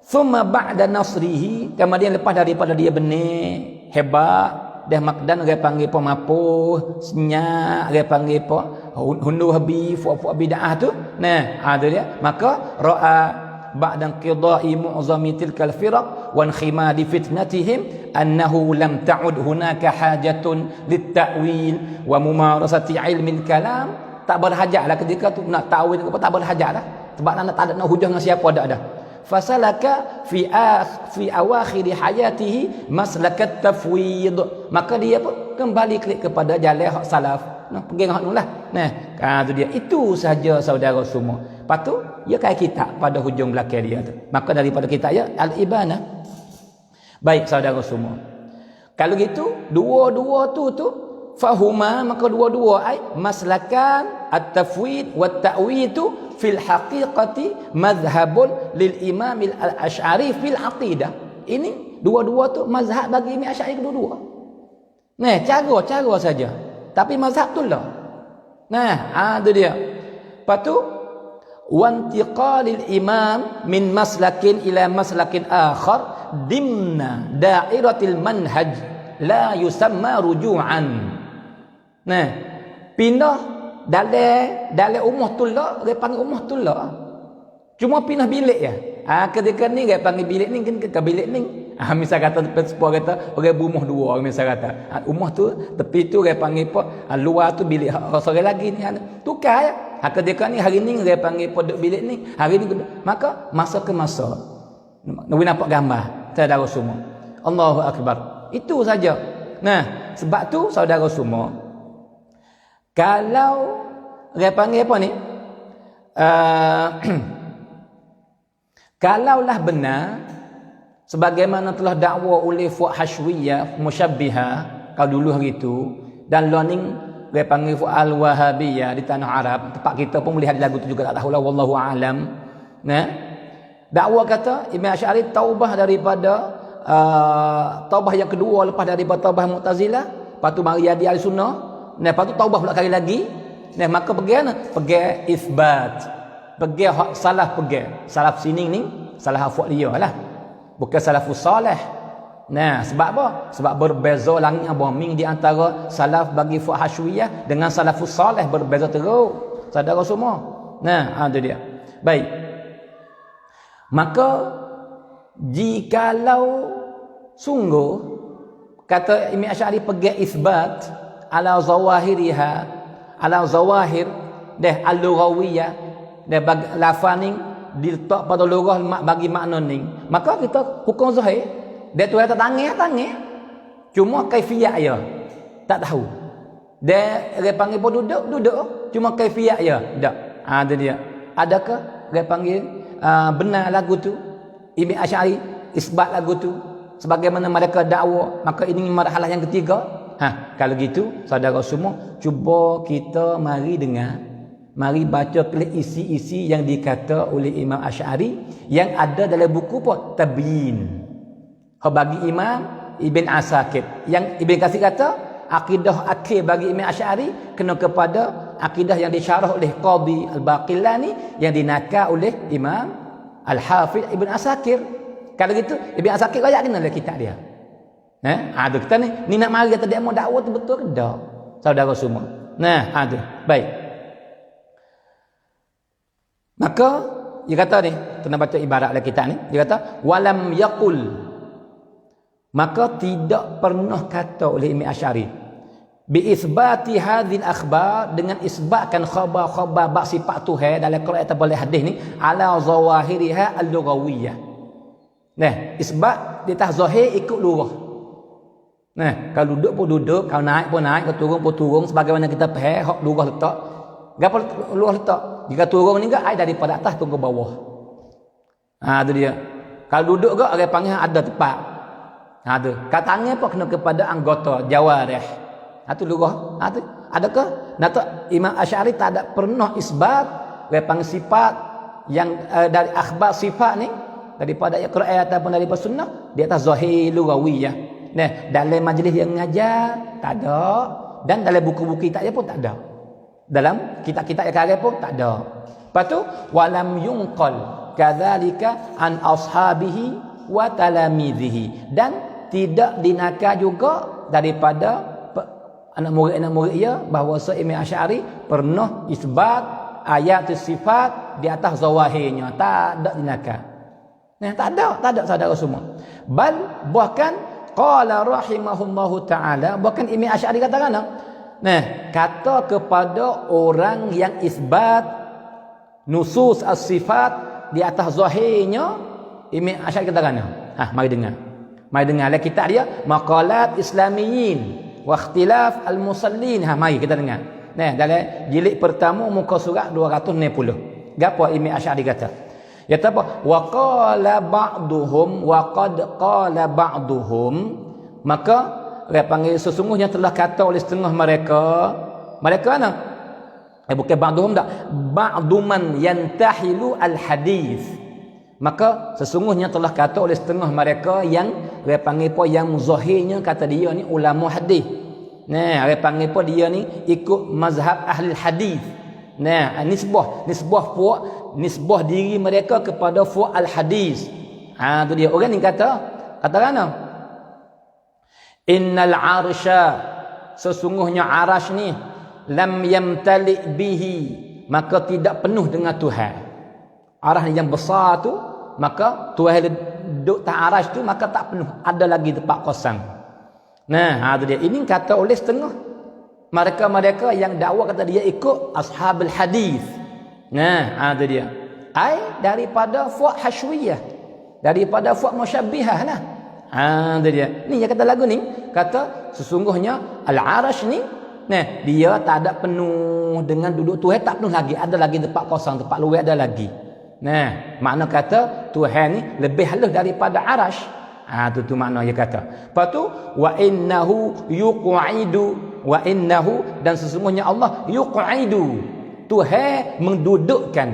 "Thumma ba'da nasrihi", kemudian lepas daripada dia benih hebat dan dia panggil pemapuh senyak, dia panggil hunduh habis fuak bid'ah tu. Nah, ada dia. Maka ra'a ba'da qida'i mu'zami tilkal firaq wa inkhimadi fitnatihim annahu lam ta'ud hunaka hajatun lit-ta'wil wa mumarasati ilmin kalam. Tak berhajatlah ketika tu nak ta'wil apa, tak berhajatlah. Sebab tak ada hujah dengan siapa dah. Fasalaka fi awakhir hayatihi maslakat tafwid. Maka dia apa? Kembali klik kepada jalan hak salaf. Nah, pergi dengan hak nulah. Nah, tu dia. Itu saja saudara semua. Lepas tu, dia kaya kitab pada hujung belakang dia tu. Maka daripada kitab ya Al-Ibanah. Baik saudara semua. Kalau gitu, dua-dua tu fahuma, maka dua-dua ai maslakan at-tafwid wa at-ta'wid tu fil haqiqati madhhabun lil Imam al-Asy'ari fil aqidah. Ini dua-dua tu mazhab bagi Imam Asy'ari kedua-dua. Nah, cara saja. Tapi mazhab tu lah. Nah, ada dia. Lepas tu wantiqalil imam min maslakin ila maslakin akhar dimna dairatil manhaj la yusamma ruju'an. Nah, pindah dalam umur tula, dia panggil umur tula. Cuma pindah bilik ya. Ketika ni dia panggil bilik ni ke bilik ni. Misal kata sepuar kata orang berumah dua, misal kata. Umur tu tepi tu dia panggil apa? Luar tu bilik seorang lagi ni. Tukar ya. Ketika ni hari ni dia panggil podok bilik ni, hari ni maka masa ke masa. Nak nampak gambar saudara semua. Allahu akbar. Itu saja. Nah, sebab tu saudara semua, kalau dia panggil apa ni? Kalaulah benar sebagaimana telah dakwa oleh Fuad Hashwiyah, Musyabbihah kalau dulu hari itu, dan learning dia panggil Fuad Al-Wahabiyah di tanah Arab, tempat kita pun melihat lagu tu juga tak tahulah, wallahu a'lam. Nah, dakwa kata Imam Asy'ari taubah daripada taubah yang kedua lepas daripada taubah Mu'tazilah, lepas tu mari jadi Ahlussunnah. Nah, lepas tu taubah pula kali lagi. Nah, maka pergi mana? Pergi isbat. Pergi salah pergi. Salaf sini ni salah hafal dia lah. Bukan salafus salih. Nah, sebab apa? Sebab berbeza langit dan bumi di antara salaf bagi Fuad Hashwiyah dengan salafus salih, berbeza teruk. Saudara semua. Nah, ada dia. Baik. Maka jikalau sungguh kata Imam Asy'ari pergi isbat ala zawahiriha, ala zawahir dah al-lughawiyah dah lafaning diletak pada lughah bagi makna ni, maka kita hukum zahir dia tu kata tangan cuma kaifiyat ya tak tahu, dia panggil pun duduk cuma kaifiyat ya tak. Ada dia. Adakah dia panggil benar lagu tu Imam Asy'ari isbat lagu tu sebagaimana mereka dakwa? Maka ini marhalah yang ketiga. Kalau gitu saudara semua, cuba kita mari dengar, mari baca klik isi-isi yang dikata oleh Imam Asy'ari yang ada dalam buku apa? Tabyin. Bagi Imam Ibn Asakir. Yang Ibn Katsir kata akidah akhir bagi Imam Asy'ari kena kepada akidah yang disyarah oleh Qadhi Al-Baqillani yang dinakal oleh Imam Al-Hafidh Ibn Asakir. Kalau gitu, Ibn Asakir royak kena dalam kitab dia. Ada kita ni nak mari kata dia mau dakwah tu betul ke tak? Saudara semua. Ada. Baik. Maka dia kata ni, kita baca ibarat dalam kitab ni, dia kata walam yaqul, maka tidak pernah kata oleh Imam Asy'ari bi isbati hadhil akhbar, dengan isbatkan khabar-khabar bab sifat Tuhan dalam Quran atau dalam hadis ni ala zawahiriha al-lughawiyyah. Isbat di atas zahir ikut lughah. Kalau duduk pun duduk, kalau naik pun naik, kalau turun pun turun, sebagaimana kita faham hak lughah letak. Gapo lughah letak? Jika turun ni ke air daripada atas turun ke bawah. Itu dia. Kalau duduk ke orang panggil ada tempat. Tu. Kat tangan pun kena kepada anggota jawarih. Itu lughah. Adakah Imam Asy'ari tak ada pernah isbat orang panggil sifat yang dari akhbar sifat ni daripada ayat Quran ataupun daripada sunnah di atas zahir lughawiyah. Dalam majlis yang mengajar tak ada, dan dalam buku-buku kitab dia pun tak ada. Dalam kitab-kitab yang karya pun tak ada. Lepas tu walam yunqal kadzalika an ashabihi wa talamidhihi, dan tidak dinakal juga daripada anak murid ia bahawa Imam Asy'ari pernah isbat ayat sifat di atas zawahirnya. Tak ada dinakal. Tak ada saudara semua. Bahkan qala rahimahullahu taala, bahkan Imam Asy'ari katakan kata kepada orang yang isbat nusus as-sifat di atas zahirnya, Imam Asy'ari katakan mari dengar lah kitab dia Maqalat Islamiyin wa Ikhtilaf al-Musallin. Mari kita dengar. Dalam jilid pertama muka surat 260. Gapo Imam Asy'ari kata? Dia kata apa? Wa qala ba'duhum wa qad qala ba'duhum, maka dia panggil sesungguhnya telah kata oleh setengah mereka bukan ba'duhum tak, ba'duman yantahilu al-hadis, maka sesungguhnya telah kata oleh setengah mereka yang dia panggil apa, yang zahirnya kata dia ni ulama hadis. Dia panggil apa, dia ni ikut mazhab ahli hadis. Nisbah diri mereka kepada fuq al-hadis. Tu dia. Orang ni katakan innal arsya, sesungguhnya arash ni lam yamtali bihi, maka tidak penuh dengan Tuhan. Arash yang besar tu, maka Tuhan duduk tak arash tu, maka tak penuh, ada lagi tempat kosong. Tu dia. Ini kata oleh setengah mereka yang dakwa kata dia ikut ashabul hadis. Tu dia. Daripada fuq hasyawiyah, daripada fuq musyabbihah tu dia. Ni yang kata lagu ni, kata sesungguhnya al-arash ni dia tak ada penuh dengan duduk Tuhan, tak penuh lagi, ada lagi tempat kosong, tempat luar ada lagi. Makna kata Tuhan ni lebih halus daripada arash. Tu makna dia kata. Lepas tu wa innahu yuq'idu, wa innahu, dan sesungguhnya Allah yuq'idu, Tuhan mendudukkan.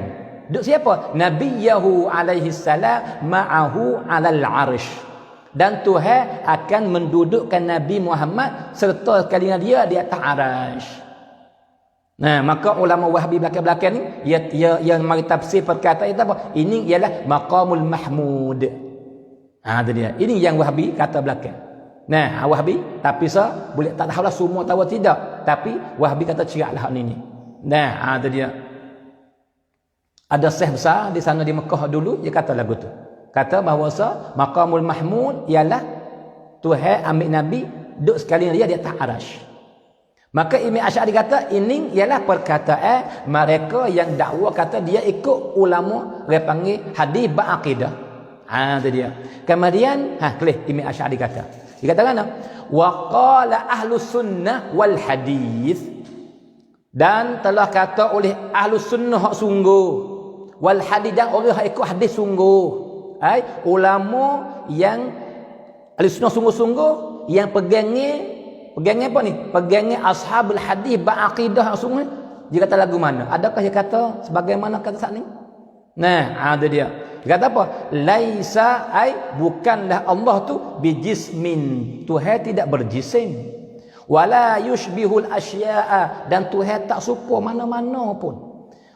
Duduk siapa? Nabiyahu alaihi salam ma'ahu 'alal 'arsy. Dan Tuhan akan mendudukkan Nabi Muhammad serta sekali dengan dia di atas arasy. Maka ulama Wahabi belakang-belakang ni yang mari tafsir perkataan itu apa? Ini ialah maqamul mahmud. Tu dia. Ini yang Wahabi kata belakang. Wahabi tapi boleh tak tahulah semua tahu tidak, tapi Wahabi kata ceraklah hal ini. Tu dia. Ada syekh besar di sana di Mekah dulu, dia kata lagu tu. Kata bahawa maqamul mahmud ialah Tuhan ambil Nabi duduk sekali dia di atas arasy. Maka Imam Asy'ari kata ini ialah perkataan mereka yang dakwa kata dia ikut ulama dia panggil hadis ba'aqidah. Tu dia. Kemudian kelih Imam Asy'ari kata. Dia katakan wa qala ahlus sunnah wal hadis, dan telah kata oleh ahlus sunnah hak sungguh, wal hadis, dan orang hak ikut hadis sungguh. Ulama yang ahlus sunnah sungguh-sungguh yang pegangnya apa ni? Pegangnya ashabul hadis ba'aqidah sungguh. Dia kata lagu mana? Adakah dia kata sebagaimana kata saat ni? Tu dia. Dia kata apa? Laisa, bukanlah Allah tu bijismin, Tuhan tidak berjisim. Wala yushbihul asya'a, dan Tuhan tak serupa mana-mana pun.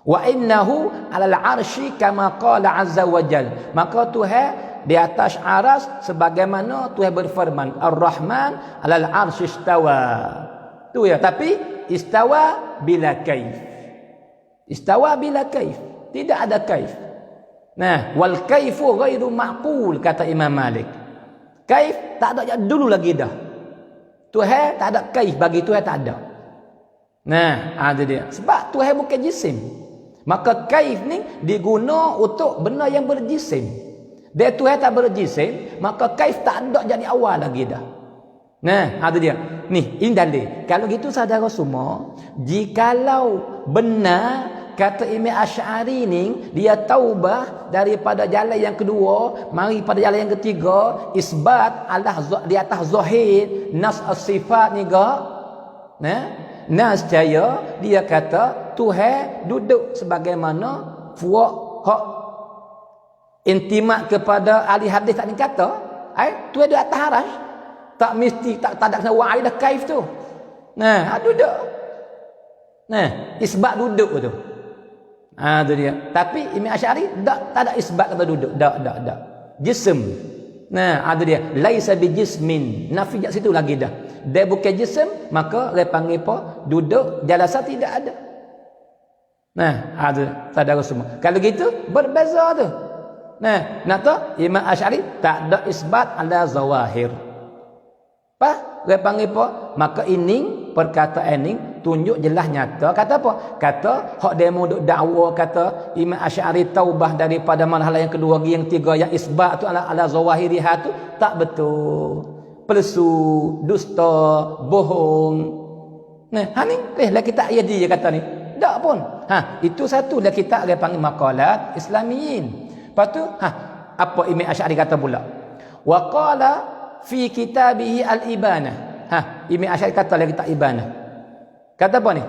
Wa innahu 'alal 'arsy kama qala 'azza wa jal, maka Tuhan di atas aras sebagaimana Tuhan berfirman Ar-Rahman 'alal 'arsy istawa. Tu ya, tapi istawa bila kaif. Istawa bila kaif, tidak ada kaif. Nah, wal kaifu ghairu ma'qul kata Imam Malik. Kaif tak ada dulu lagi dah. Tuhan tak ada kaif, bagi Tuhan tak ada. Nah, ada dia. Sebab Tuhan bukan jisim. Maka kaif ni diguna untuk benda yang berjisim. Dia Tuhan tak berjisim, maka kaif tak ada jadi awal lagi dah. Nah, ada dia. Ni, ini dalil. Kalau gitu saudara semua, jikalau benar kata Imam Asy'ari ni, dia taubah daripada jalan yang kedua, mari pada jalan yang ketiga, isbat Allah di atas zahir, nas as-sifat ni gak. Nah, nas caya dia kata Tuhan duduk sebagaimana fuak hak intimat kepada ahli hadis tak ni kata, Tuhan duduk atas arasy. Tak mesti tak ada kena wa'id dah kaif tu. Nah, duduk. Nah, isbat duduk tu. Tu dia. Tapi Imam Asy'ari tak ada isbat kata duduk. Tak. Jism. Nah, ada dia. Laisa bijismin. Nafi kat situ lagi dah. Dia bukan jism, maka dia panggil apa? Duduk, jalasa tidak ada. Nah, ada saudara semua. Kalau gitu berbeza tu. Nah, nak tahu Imam Asy'ari tak ada isbat ala zawahir. Apa? Dia panggil apa? Maka ini perkataan ini tunjuk jelas nyata. Kata apa? Kata hak demo duk dakwa kata Imam Asy'ari taubah daripada marhalah yang kedua, yang tiga, yang isbat tu ala zawahiriha tu tak betul. Palsu, dusta, bohong. Nah, ni lah kita ayat dia kata ni. Tak pun. Itu satu dah kita dia panggil maqalat Islamiyin. Lepas tu, apa Imam Asy'ari kata pula? Wa qala fi kitabihi al-ibanah. Imam Asy'ari kata dalam kitab ibanah. Kata apa ni?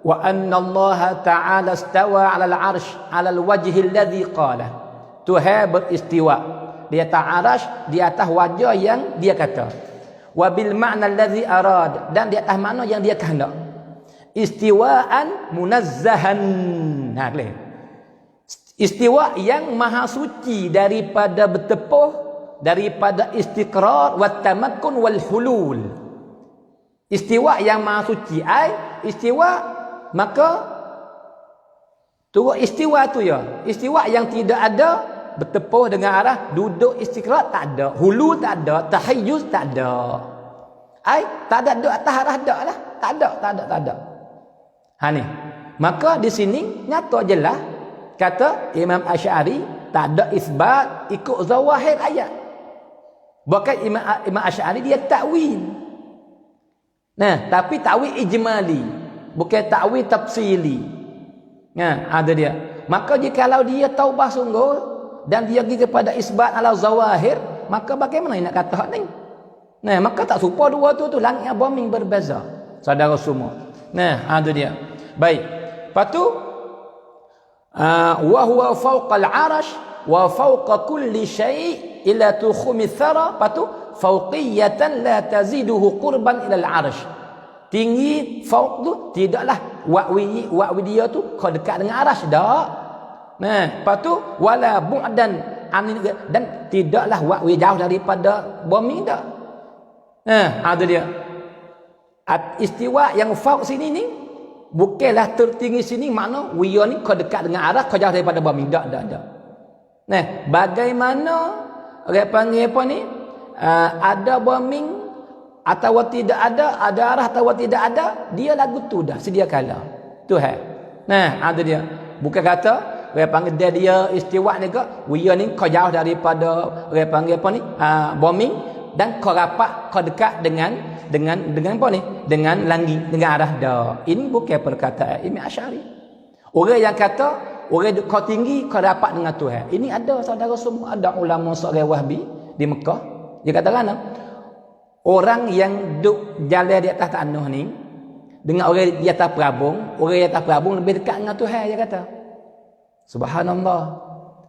Wa anna Allah ta'ala istawa 'ala al-'arsy 'ala al-wajhi alladhi qala. Tuhan beristiwa di atas arasy, di atas wajah yang dia kata. Wa bil ma'na alladhi arad, dan di atas makna yang dia kehendak. Istiwaan munazzahan. Boleh. Istiwa yang maha suci daripada bertepuh, daripada istiqrar wa tamakkun wal hulul. Istiwa yang maha suci, istiwa maka tu istiwa tu ya. Istiwa yang tidak ada bertepuh dengan arah duduk istiqrar tak ada, hulul tak ada, tahayyuz tak ada. Tak ada duduk atas arah dak lah. Tak ada. Ni. Maka di sini nyata jelas kata Imam Asy'ari tak ada isbat ikut zawahir ayat. Bahkan Imam Asy'ari dia takwil. Nah, tapi takwil ijmali, bukan takwil tafsili. Ada dia. Maka jikalau dia taubah sungguh dan dia pergi kepada isbat ala zawahir, maka bagaimana nak kata hak ni? Nah, maka tak serupa dua tu langit dan bumi berbeza. Saudara semua. Nah, ada dia. Baik. Lepas tu wa huwa fawqa al-'arash wa fawqa kulli syai' ila tukhumi thara. Patu fawqiyatan la taziduhu qurban ila al-'arash. Tinggi fawq tu tidaklah wa'wi dia tu kau dekat dengan arash dak. Nah, patu wala bu'dan dan tidaklah wa'wi jauh daripada bumi dak. Nah, ada dia. Istiwa yang fawq sini ni bukanlah tertinggi sini, makna wiya ni kau dekat dengan arah, kau jauh daripada bumi. Tak. Nah, bagaimana orang panggil apa ni? Ada bumi atau tidak ada arah atau tidak ada, dia lagu tu dah sedia kala. Tuhan. Nah, ada dia. Bukan kata orang panggil dia istiwa ni ke, wiya ni kau jauh daripada orang panggil apa ni? Bumi, dan kau rapat, kau dekat dengan apa ni? Dengan langit, dengan arah dah. Ini bukan perkataan Imam Asy'ari. Orang yang kata orang kau tinggi kau dapat dengan Tuhan. Ini ada saudara semua, ada ulama seorang Wahbi di Mekah. Dia katakan orang yang duduk jalan di atas tanah ni dengan orang di atas perabung, orang di atas perabung lebih dekat dengan Tuhan, dia kata. Subhanallah.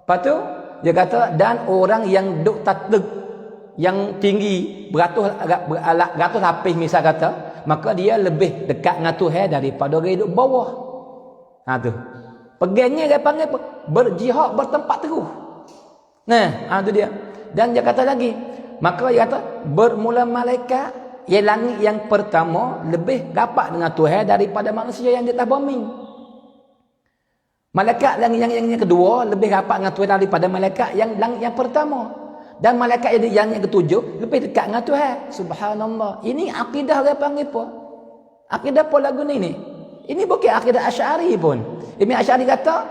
Lepas tu dia kata dan orang yang duduk tatluk yang tinggi beratus lapis misal kata, maka dia lebih dekat dengan Tuhan daripada orang duduk bawah. Tu. Pegangnya dia panggil berjihad bertempat teguh. Nah, tu dia. Dan dia kata lagi, maka dia kata bermula malaikat yang langit yang pertama lebih rapat dengan Tuhan daripada manusia yang di atas bumi. Malaikat langit yang kedua lebih rapat dengan Tuhan daripada malaikat yang langit yang pertama. Dan malaikat yang ketujuh lebih dekat dengan Tuhan. Subhanallah. Ini akidah dia panggil apa? Akidah apa lagu ni? Ini bukan akidah Asy'ari pun. Ibn Asy'ari kata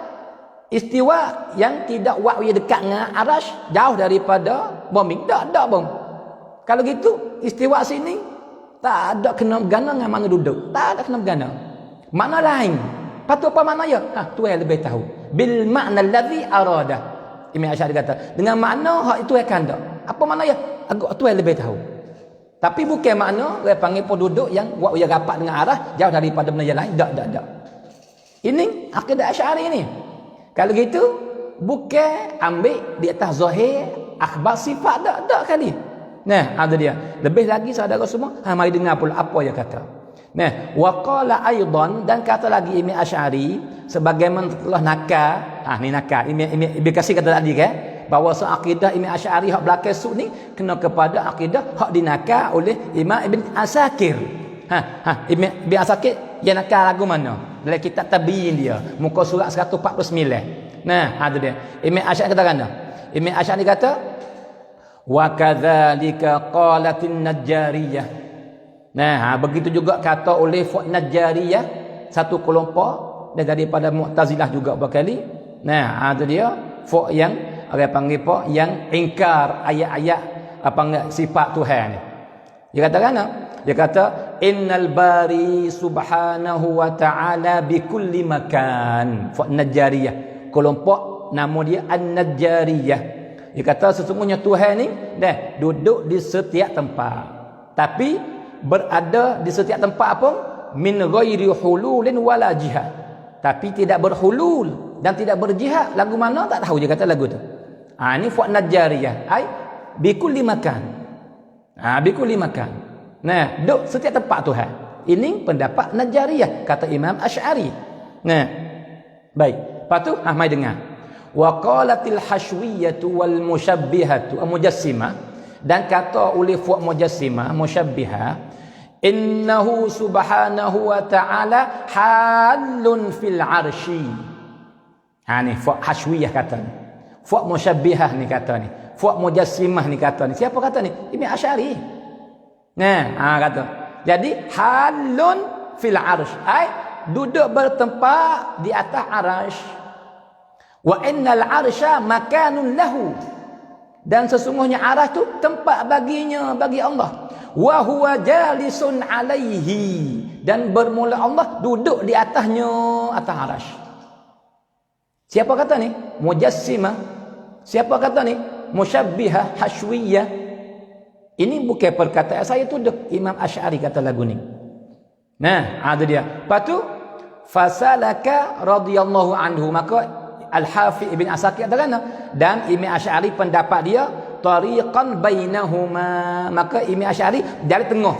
istiwa yang tidak wa'wi dekat dengan arash, jauh daripada bumi. Tak bom. Kalau gitu istiwa sini tak ada kena bergana dengan mana duduk. Tak ada kena bergana. Makna lain. Patut apa makna ya? Tuhan yang lebih tahu. Bil makna allazi arada. Imam Asy'ari kata, dengan makna hak itu akan ada. Apa makna ya? Tuhan yang lebih tahu. Tapi bukan makna dia panggil penduduk yang wa'wi rapat dengan arah, jauh daripada benda yang lain. Tak. Ini akidah Asy'ari ni. Kalau gitu bukan ambil di atas zahir akhbar sifat tak kali. Nah, ada dia. Lebih lagi saudara semua, mari dengar pula apa dia kata. Nah, wa qala aidan, dan kata lagi Imam Asy'ari sebagaimana telah nakal. Ni nakal. Ibn Katsir kata tadi kan, bahawa akidah Imam Asy'ari hak belakang su ni kena kepada akidah hak dinakal oleh Imam Ibn Asakir. Ibn Asakir yang nakal lagu mana? Dalam kitab Tabiin dia, muka surat 149. Nah, ada dia. Imam Asy'ari kata kan? Imam Asy'ari kata wa kadzalika qalatin najjariyah. Nah, begitu juga kata oleh Najjariyah, satu kelompok daripada Mu'tazilah juga berkali. Nah, ada dia fuk yang orang panggil apa? Yang ingkar ayat-ayat apa sifat Tuhan ni. Dia kata kan? Dia kata innal bari subhanahu wa ta'ala bi kulli makan. Fuk Najjariyah. Kelompok nama dia An-Najjariyah. Dia kata sesungguhnya Tuhan ni dah duduk di setiap tempat. Tapi berada di setiap tempat pun min ghairi hululin wala jihad. Tapi tidak berhulul dan tidak berjihad. Lagu mana tak tahu dia kata lagu tu. Ini Fuad Najjariyah. Ai bi kulli makan. Bi kulli makan. Nah, duduk setiap tempat Tuhan. Ini pendapat Najjariyah kata Imam Asy'ari. Nah, baik. Lepas tu mai dengar. Wa qalatil hashwiyatu wal musyabbihatu mujassimah, dan kata oleh fuq mujassimah musyabbihah, innahu subhanahu wa ta'ala halun fil arsy. Ni fuq hashwiyah kata ni. Fuq musyabbihah ni kata ni. Fuq mujassimah ni kata ni. Siapa kata ni? Imam Asy'ari. Nah, kata. Jadi halun fil arsy, ai duduk bertempat di atas arasy. Wa innal arsya makanun lahu, dan sesungguhnya arah tu tempat baginya, bagi Allah. Wa huwa jalisun alaihi, dan bermula Allah duduk di atasnya, atas arasy. Siapa kata ni? Mujassimah. Siapa kata ni? Musyabbihah, hashwiyah. Ini bukan perkataan saya, tu Imam Asy'ari kata lagu ni. Nah, ada dia. Lepas tu fasalaka radhiyallahu anhu, maka Al-Hafiz Ibn Asakir katakan, dan Imam Asy'ari pendapat dia tariqan bainahuma, maka Imam Asy'ari dari tengah.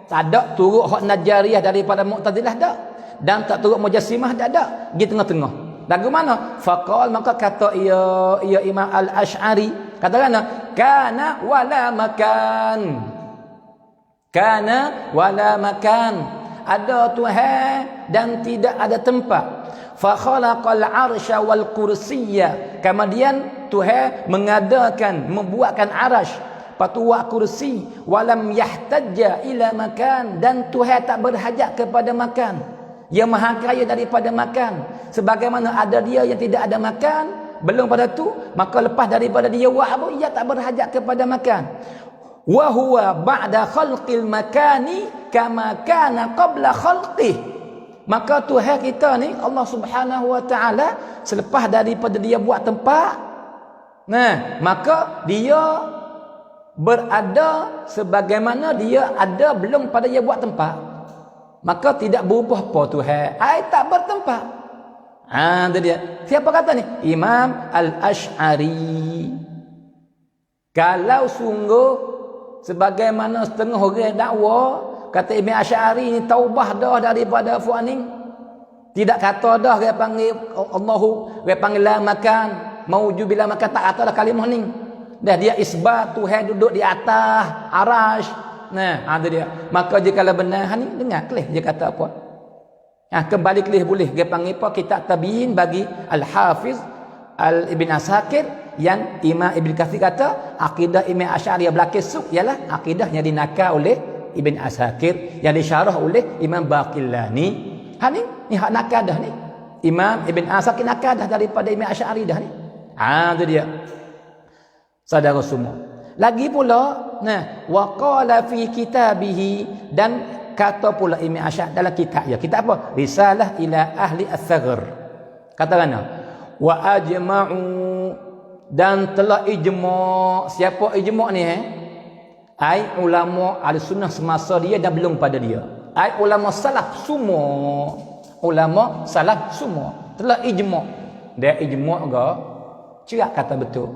Tak ada turut hak Najjariyah daripada Mu'tazilah dak, dan tak turut Mujassimah dak, di tengah-tengah. Lagu mana? Faqal, maka kata ia Imam Al-Asy'ari katakan, kana wala makan. Kana wala makan, ada Tuhan dan tidak ada tempat. Fa khalaqal arsya wal kursiyya, kemudian Tuhan mengadakan, membuatkan arasy, patu wa kursi, walam yahtajja ila makan, dan Tuhan tak berhajat kepada makan. Dia maha kaya daripada makan, sebagaimana ada dia yang tidak ada makan. Belum pada tu, maka lepas daripada dia wahab, ia tak berhajat kepada makan. Wa huwa ba'da khalqil makani kama kana qabla khalqih. Maka Tuhan kita ni, Allah Subhanahu wa ta'ala, selepas daripada dia buat tempat, nah, maka dia berada sebagaimana dia ada belum pada dia buat tempat. Maka tidak berubah apa Tuhan, tak bertempat. Itu dia. Siapa kata ni? Imam Al-Asy'ari. Kalau sungguh sebagaimana setengah orang dakwa, kata Imam Asy'ari ni taubah dah daripada fuaning. Tidak kata dah dia panggil Allahu, dia panggil la makan, mauju bila makan, tak kata dah kalimah ni. Dah dia isbat Tuhan duduk di atas arash. Nah, ada dia. Maka jika benar ni dengar kelih dia kata apa. Kembali kelih boleh dia panggil apa kitab tabiin bagi Al-Hafiz Ibn Asakir yang Imam Ibn Katsir kata akidah Imam Asy'ariyah belakang ialah akidah yang dinakal oleh Ibn Asakir yang disyarah oleh Imam Baqillani. Ni hak nakal dah ni. Imam Ibn Asakir nakal dah daripada Imam Asy'ari dah ni. Tu dia. Saudara semua. Lagi pula, wa qala fi kitabihi dan kata pula Imam Asy'ari dalam kitab ya. Kitab apa? Risalah ila ahli as-saghar. Kata mana? Wa ajma'u dan telah ijma'. Siapa ijma' ni ai ulama al-sunnah semasa dia dan belum pada dia. Ai ulama salaf semua. Ulama salaf semua telah ijma'. Dia ijma' ke? Cerak kata betul.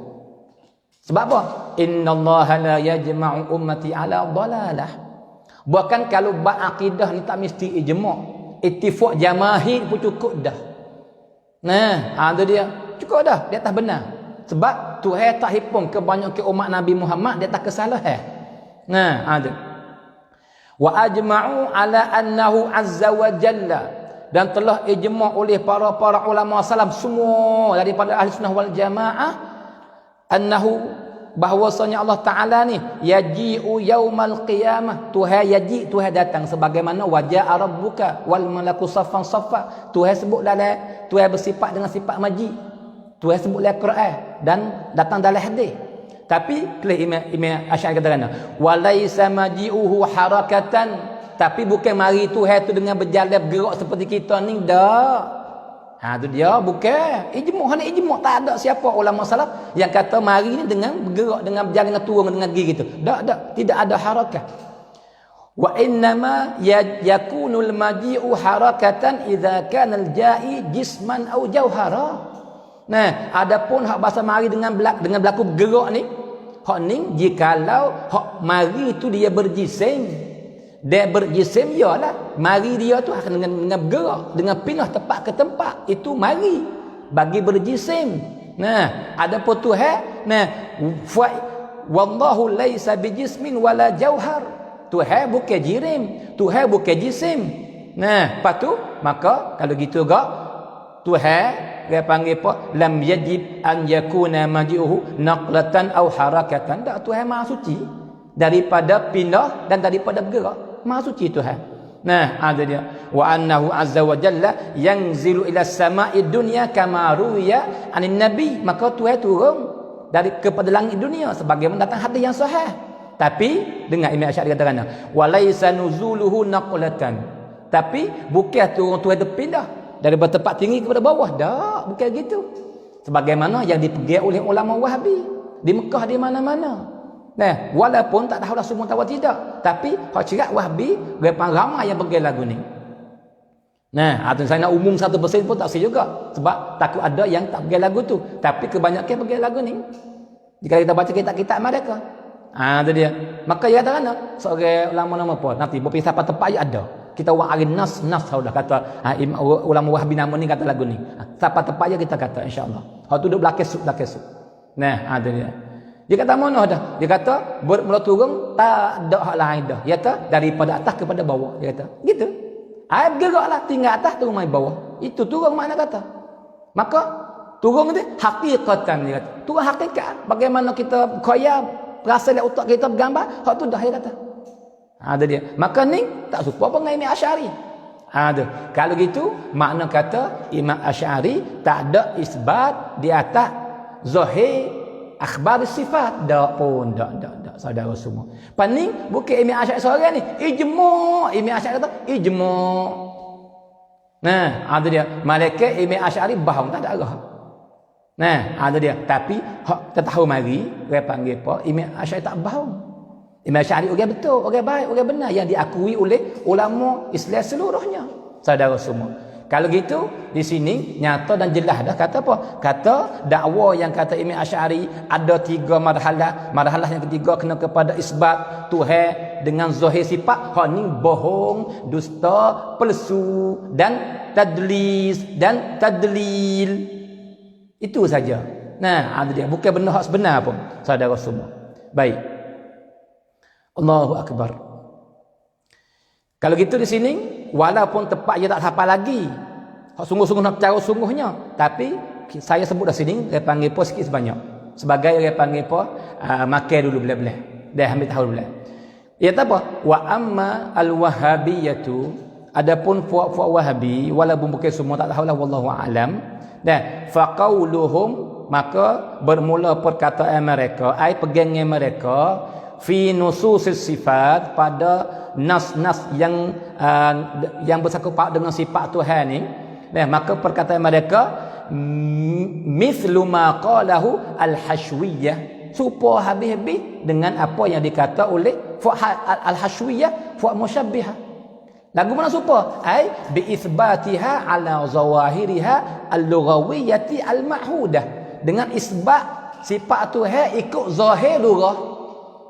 Sebab apa? Innallaha la yajma'u ummati ala dhalalah. Bahkan kalau bab akidah ni tak mesti ijma'. Ittifaq jamahir pun cukup dah. Tu dia. Cukup dah, dia atas benar. Sebab Tuhan tak hipung kebanyakan umat Nabi Muhammad dia tak kesalahan. Ada. Wa ajma'u ala annahu azza wa jalla dan telah ijma' oleh para ulama salaf semua daripada ahli sunnah wal jamaah annahu bahwasanya Allah Taala ni yaji'u yaumal qiyamah. Tuhan yaji, Tuhan datang sebagaimana waja'a rabbuka wal malaku saffan saffa. Tuhan sebut dalam Tuhan bersifat dengan sifat maji. Tuhan sebut dalam Quran dan datang dalam hadis. Tapi Imam Asy'ari katakan walaisa maji'uhu harakatan, tapi bukan mari Tuhan tu dengan berjalan bergerak seperti kita ni dak. Tu dia bukan ijma'. Hanya ijma' tak ada siapa ulama salaf yang kata mari ni dengan bergerak dengan berjalan dengan turun dengan gigi gitu. Tak, tidak ada harakat. Wa innama yakunul maji'u harakatan idza kana al-ja'i jisman aw jauhara. Adapun hak bahasa mari dengan berlaku bergerak ni, hak ni jikalau hak mari tu dia berjisim. Dia berjisim ialah mari dia tu akan dengan bergerak, dengan pindah tempat ke tempat. Itu mari bagi berjisim. Adapun Tuhan, wallahu laisa bijismin wala jauhar. Tuhan bukan jirim, Tuhan bukan jisim. Lepas tu maka kalau gitu gak Tuhan dia panggil apa? Lam yajib an yakuna maji'uhu naqlatan aw harakatan. Tak, Tuhan Maha suci daripada pindah dan daripada bergerak. Maha suci Tuhan. Ada dia. Wa annahu azza wa jalla yanzilu ila samai dunya kama ruwiya anin nabi. Maka Tuhan turun kepada langit dunia sebagaimana datang hadis yang sahih. Tapi dengar Imam Asy'ari katakan walaisa nuzuluhu naqlatan. Tapi bukan turun Tuhan terpindah daripada tempat tinggi kepada bawah. Tak, bukan gitu. Sebagaimana yang dipegang oleh ulama Wahabi di Mekah di mana-mana. Walaupun tak tahulah semua tahu tidak, tapi hak cerak Wahabi ramai yang pegang lagu ni. Saya nak umum 1% pun tak sih juga sebab takut ada yang tak pegang lagu tu, tapi kebanyakan pegang lagu ni. Jika kita baca kitab-kitab mereka. Itu dia. Maka dia kata seorang ulama nama apa? Nanti berpisah pada tempat ada. Kita wa'ari nas sudah kata ulama Wahabi nama ni kata lagu ni. Siapa tepat je kita kata insya-Allah. Hak tu duduk belakang sub. Ada dia. Dia kata mana dah? Dia kata mula turun tak ada hak lain dah. Dia kata daripada atas kepada bawah. Dia kata gitu. Bergeraklah tinggal atas turun mai bawah. Itu turun makna kata. Maka turun tu hakikatan dia kata. Turun hakikat. Bagaimana kita khayal rasa dalam otak kita bergambar, hak tu dah dia kata. Ada dia. Maka ni tak serupa apa dengan Imam Asy'ari. Ada. Kalau gitu makna kata Imam Asy'ari tak ada isbat di atas zahir akhbar sifat. Tak pun tak saudara semua. Paning bukan Imam Asy'ari seorang ni ijma'. Imam Asy'ari kata ijma'. Ada dia. Malaikat Imam Asy'ari bahang tak ada arah. Ada dia. Tapi hak kita tahu mari dia panggil apa? Imam Asy'ari tak bahang. Imam Asy'ari orang betul, orang baik, orang benar yang diakui oleh ulama Islam seluruhnya. Saudara semua. Kalau gitu di sini nyata dan jelas dah kata apa? Kata dakwah yang kata Imam Asy'ari ada 3 marhalah. Marhalah yang ketiga kena kepada isbat Tuhan dengan zahir sifat. Hak ni bohong, dusta, palsu dan tadlis dan tadlil. Itu saja. Nah, dia bukan benda hak sebenar pun, saudara semua. Baik. Allahu akbar. Kalau gitu di sini, walaupun tepat dia tak hafal lagi, hak sungguh-sungguh nak cara sungguhnya, tapi saya sebut dah sini, dia panggil apa sikit sebanyak. Sebagai dia panggil apa, makan dulu belah-belah. Dah ambil tahu belah. Ia tak apa? Wa amma al-wahabiyatu, adapun puak-puak wahabi, walaupun bukan semua tak tahulah, wallahu a'lam. Dan faqauluhum, maka bermula perkataan mereka, ai pegangnya mereka fi nususis sifat, pada nas-nas yang bersangkut dengan sifat Tuhan ni. Maka perkataan mereka mithlu ma qalahu al-hashwiyah, supaya habis-habis dengan apa yang dikata oleh al-hashwiyah fa musyabbihah. Lagu mana supaya? Ai bi itsbatiha ala zawahiriha al-lughawiyyati al-ma'hudah, dengan isbat sifat Tuhan ikut zahir lugah,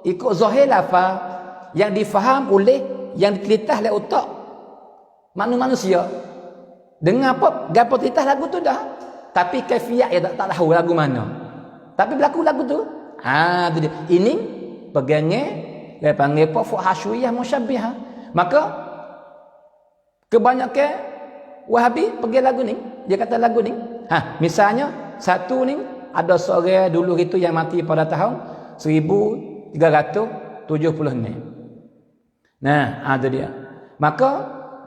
ikut zahir lafaz yang difaham oleh, yang ditelitah oleh otak manusia. Dengan apa? Gapo telitah lagu tu dah, tapi kaifiat dia tak tahu lagu mana. Tapi berlaku lagu tu. Tu dia. Ini pegangnya dia panggil apa? Fuhashwiyah musyabbihah. Maka kebanyakan Wahabi pergi lagu ni, dia kata lagu ni. Misalnya satu ni ada seorang dulu itu yang mati pada tahun 1376. Nah, tu dia. Maka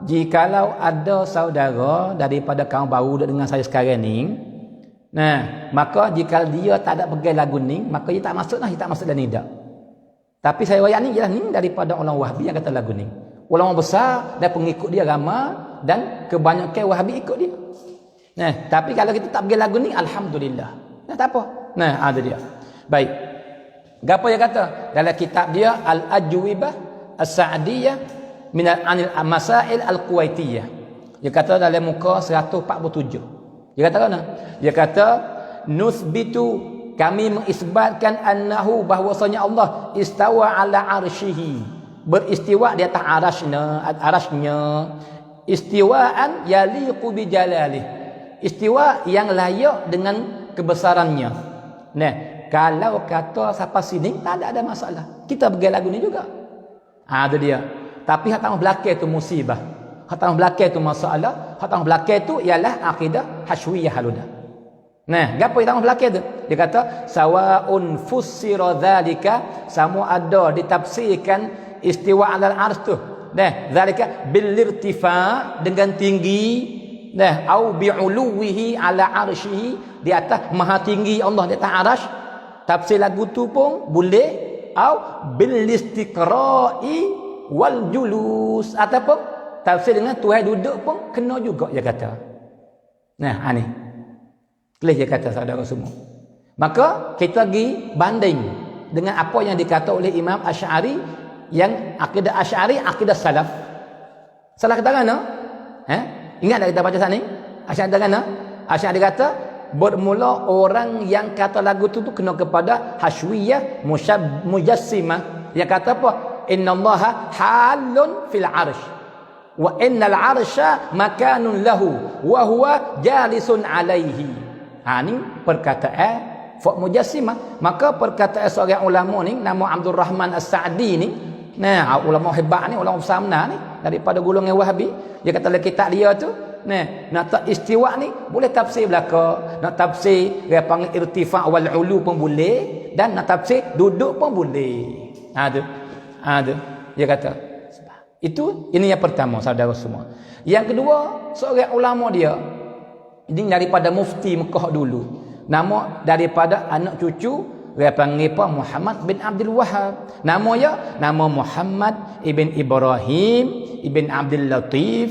jikalau ada saudara daripada kaum baru dengan saya sekarang ni, maka jika dia tak ada pegang lagu ni, maka dia tak masuk dia tak masuk dalam nida. Tapi saya wayak ni ialah ni daripada orang Wahabi yang kata lagu ni. Ulama besar dan pengikut dia ramai, dan kebanyakan Wahabi ikut dia. Tapi kalau kita tak pegang lagu ni, alhamdulillah. Tak apa. Ada dia. Baik. Gapo dia kata dalam kitab dia Al-Ajwibah As-Sa'diyah min anil masail al-Kuwaitiyah. Dia kata dalam muka 147. Dia kata mana? Dia kata nusbitu, kami mengisbatkan annahu, bahwasanya Allah istawa ala arsyihi, beristiwa di atas arasnya, istiwaan yaliqu bi jalalih, istiwa yang layak dengan kebesarannya. Kalau kata siapa sini tak ada masalah, kita pergi lagu ni juga. Itu dia. Tapi hak tang belakang tu musibah, hak tang belakang tu masalah, hak tang belakang tu ialah akidah hashwiyah haludah. Gapo yang tang belakang tu? Dia kata sawaun fussira dzalika, sama ada ditafsirkan istiwa alal arsy tu. Dzalika bil irtifa, dengan tinggi, au bi uluwihi ala arsyihi, di atas maha tinggi Allah di atas arasy. Tafsir lagu tu pun boleh, au bil istiqra'i wal julus, ataupun tafsir dengan Tuhan duduk pun kena juga, dia kata. Ni kelih dia kata saudara semua. Maka kita pergi banding dengan apa yang dikata oleh Imam Asy'ari, yang akidah Asy'ari akidah salaf. Salah kata mana? Ingat tak kita baca saat ni? Asy'ari kata mana? Asy'ari kata bermula orang yang kata lagu tu kena kepada hashwiyah mujassimah, yang kata apa? Innallaha halun fil arsh wa innal arsya makanun lahu wa huwa jalisun alaihi. Ni perkataan fak mujassimah. Maka perkataan seorang ulama ni nama Abdul Rahman As-Sa'di ni, ulama hebat ni, ulama besar ni daripada golongan Wahabi. Dia kata dalam kitab dia tu, nak tak istiwa ni boleh tafsir belaka, nak tafsir dia panggil irtifa' wal ulu pun boleh, dan nak tafsir duduk pun boleh. Ada dia kata itu. Ini yang pertama saudara semua. Yang kedua, seorang ulama dia ini daripada mufti Mekah dulu, nama daripada anak cucu dia panggil apa? Muhammad bin Abdul Wahhab. Nama Muhammad ibn Ibrahim ibn Abdul Latif,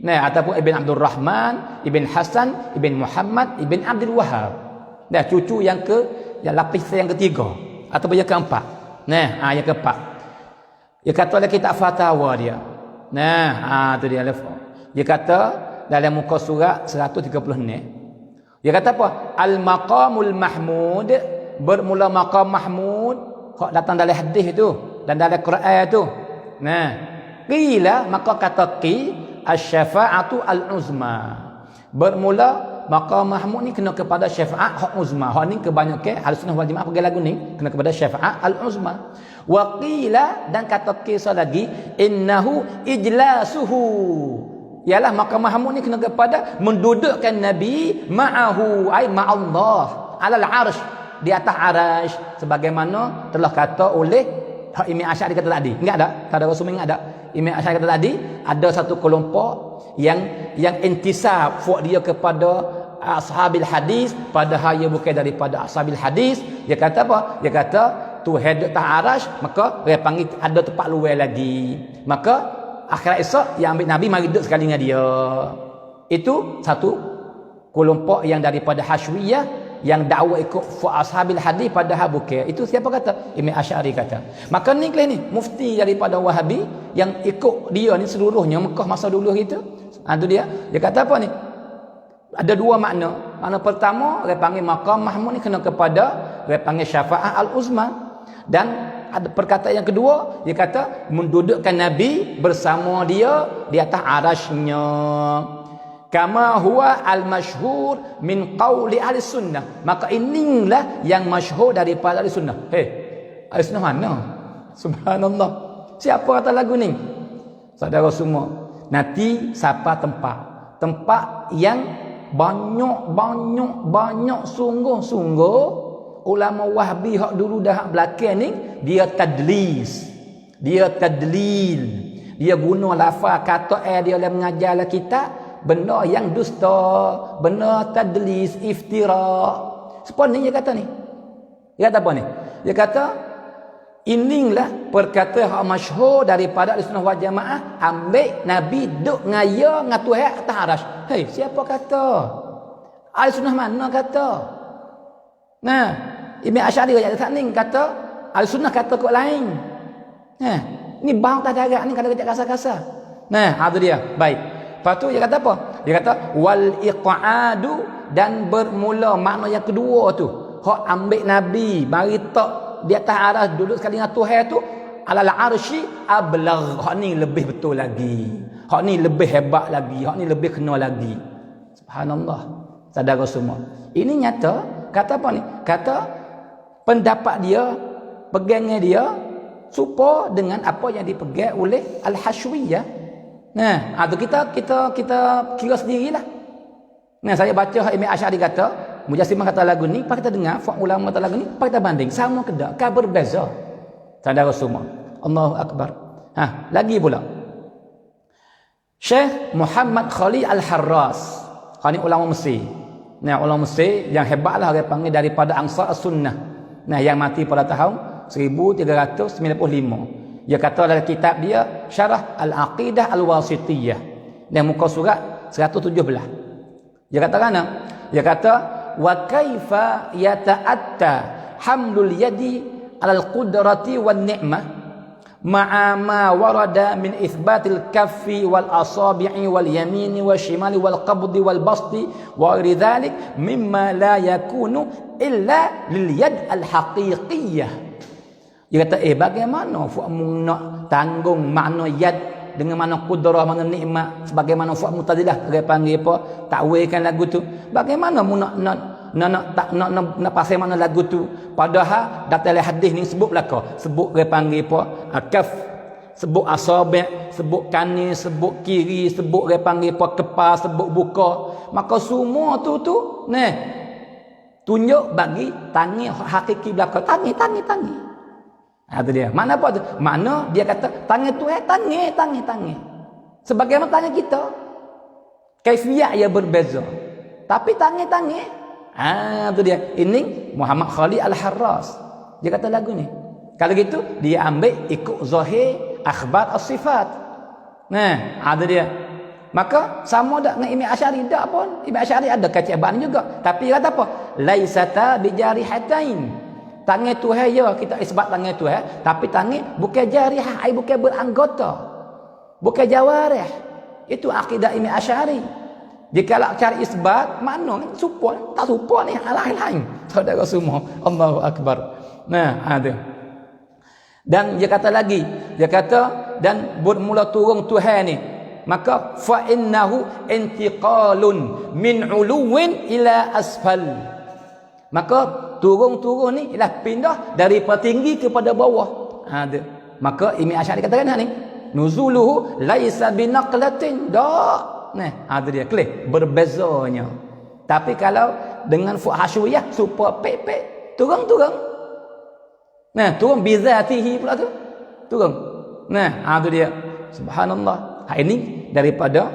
ataupun ibn Abdul Rahman ibn Hasan ibn Muhammad ibn Abdul Wahhab. Cucu yang lapis yang ketiga ataupun yang keempat. Yang keempat. Dia kata dalam kitab fatwa dia. Tu dia. Dia kata dalam muka surat 136. Dia kata apa? Al-maqamul mahmud, bermula maqam mahmud, hak datang dalam hadis tu dan dalam Quran tu. Qila, maka kata qi asy-syafa'atu al-uzma, bermula maqam mahmud ni kena kepada syafaat hak uzma. Hak ni kebanyakan Ahlussunnah wal Jamaah pakai lagu ni kena kepada syafaat al-uzma. Wa qila, dan kata kisah lagi, innahu ijlasuhu, ialah maqam mahmud ni kena kepada mendudukkan Nabi ma'ahu, ai ma'allah, alal arsh, di atas arsh, sebagaimana telah kata oleh Imam Asy'ari kata tadi. Enggak ada? Tak ada Rasul ingat ada? Imam Asy'ari kata tadi ada satu kelompok yang intisab fuq dia kepada ashabil hadis, padahal ia bukan daripada ashabil hadis. Dia kata apa? Dia kata Tuhan duduk atas arsh, maka dia panggil ada tempat luar lagi. Maka akhirat esok yang ambil Nabi mari duduk sekali dengan dia. Itu satu kelompok yang daripada Hasyawiyah yang dakwa ikut ashabil hadis padahal bukan. Itu siapa kata? Imam Asy'ari kata. Maka ni mufti daripada Wahabi yang ikut dia ni seluruhnya Mekah masa dulu itu. Itu dia. Dia kata apa ni? Ada dua makna. Makna pertama, dia panggil maqam mahmud ni kena kepada dia panggil syafaat al-uzma. Dan ada perkataan yang kedua, dia kata mendudukkan Nabi bersama dia di atas arasy-Nya. Kama huwa al-masyhur min qawli ahli sunnah. Maka inilah yang masyhur daripada ahli sunnah. Ahli sunnah mana? Subhanallah. Siapa kata lagu ni? Saudara semua, nanti siapa tempat yang banyak sungguh-sungguh ulama Wahhabi hak dulu dah belakang ni dia tadlis, dia tadlil, dia guna lafaz kata dia dalam mengajar kitab benda yang dusta, benda tadlis, iftira. Seperti ni dia kata ni. Dia kata apa ni? Dia kata inilah perkataan yang masyhur daripada Ahlussunnah wal Jamaah, ambil Nabi duduk ngaya dengan Tuhan atas arasy. Siapa kata? Ahlussunnah mana kata? Nah, Imam Asy'ari ayat tak ni kata Ahlussunnah kata kok lain. Ni bang tak darat ni kata kecak kasar-kasar. Nah, itu dia. Baik. Lepas tu dia kata apa? Dia kata wal iq'adu, dan bermula makna yang kedua tu. Hak ambil Nabi mari tak di atas arasy duduk sekali dengan Tuhan tu alal arsy ablagh. Hak ni lebih betul lagi. Hak ni lebih hebat lagi. Hak ni lebih kena lagi. Subhanallah. Saudara semua. Ini nyata. Kata apa ni? Kata pendapat dia, pegangnya dia serupa dengan apa yang dipegang oleh Al-Hasyawiyah. Nah, tu kita kira sendirilah. Nah, saya baca Imam Asy'ari kata, Mujassimah kata lagu ni, pak kita dengar, fa ulama kata lagu ni, pak kita banding, sama ke tak? Kan berbeza. Saudara semua. Allahu akbar. Lagi pula. Syekh Muhammad Khalil Al-Harras. Ini ulama Mesir. Nah, ulama Mesir yang hebatlah dia panggil daripada Ansar As-Sunnah. Nah, yang mati pada tahun 1395. Dia kata dalam kitab dia Syarah Al-Aqidah Al-Wasithiyah dan muka surat 117. Dia kata mana? Dia kata wa kaifa yata'atta hamlul yadi 'alal qudrati wan ni'mah ma'a ma warada min itsbatil kaffi wal asabi'i wal yamini wasyimali wal qabdi wal basti wa ghairi dzalik mimma la yakunu illa lil yad al haqiqiyah. Dia kata bagaimana fu'amu nak tanggung makna yad dengan makna qudrah, makna nikmat, sebagaimana fu'am Mu'tazilah dia panggil apa, takwilkan lagu tu. Bagaimana mu nak pasal makna lagu tu, padahal dalam hadis ni sebut belaka, sebut dia panggil apa, kaf, sebut asabi', sebut kani, sebut kiri, sebut dia panggil apa, kepal, sebut buka. Maka semua tu tunjuk bagi tangi hakiki belaka, tangi. Itu dia. Mana apa tu? Mana dia kata tangan tu tangan. Sebagaimana tangan kita. Kaifiat ia berbeza. Tapi tangan. Itu dia. Ini Muhammad Khalil Al-Harras. Dia kata lagu ni. Kalau gitu dia ambil ikut zahir akhbar as-sifat. Nah, ada dia. Maka sama tak dengan Imam Asy'ari tak pun. Imam Asy'ari ada kecebaan juga. Tapi kata apa? Laisata bijarihatain. Tangan Tuhan ya, kita isbat tangan Tuhan, tapi tangan bukan jarihah, bukan beranggota, bukan jawarih. Itu akidah Imam Asy'ari. Jika nak cari isbat, mana support, tak support ni lain-lain. Saudara semua, Allahu akbar. Nah, ada. Dan dia kata lagi, dia kata dan bermula turun Tuhan ni maka fa innahu intiqalun min uluwin ila asfal. Maka turun-turun ni ialah pindah daripada tinggi kepada bawah. Ada. Maka Imam Asy'ari katakan ni, nuzuluhu laisa binaqlatin. Dak. Nah, ada dia clear berbezanya. Tapi kalau dengan fuhashuyah super pek-pek, turun-turun. Nah, turun bizatihi pula tu. Turun. Nah, ada dia. Subhanallah. Ini daripada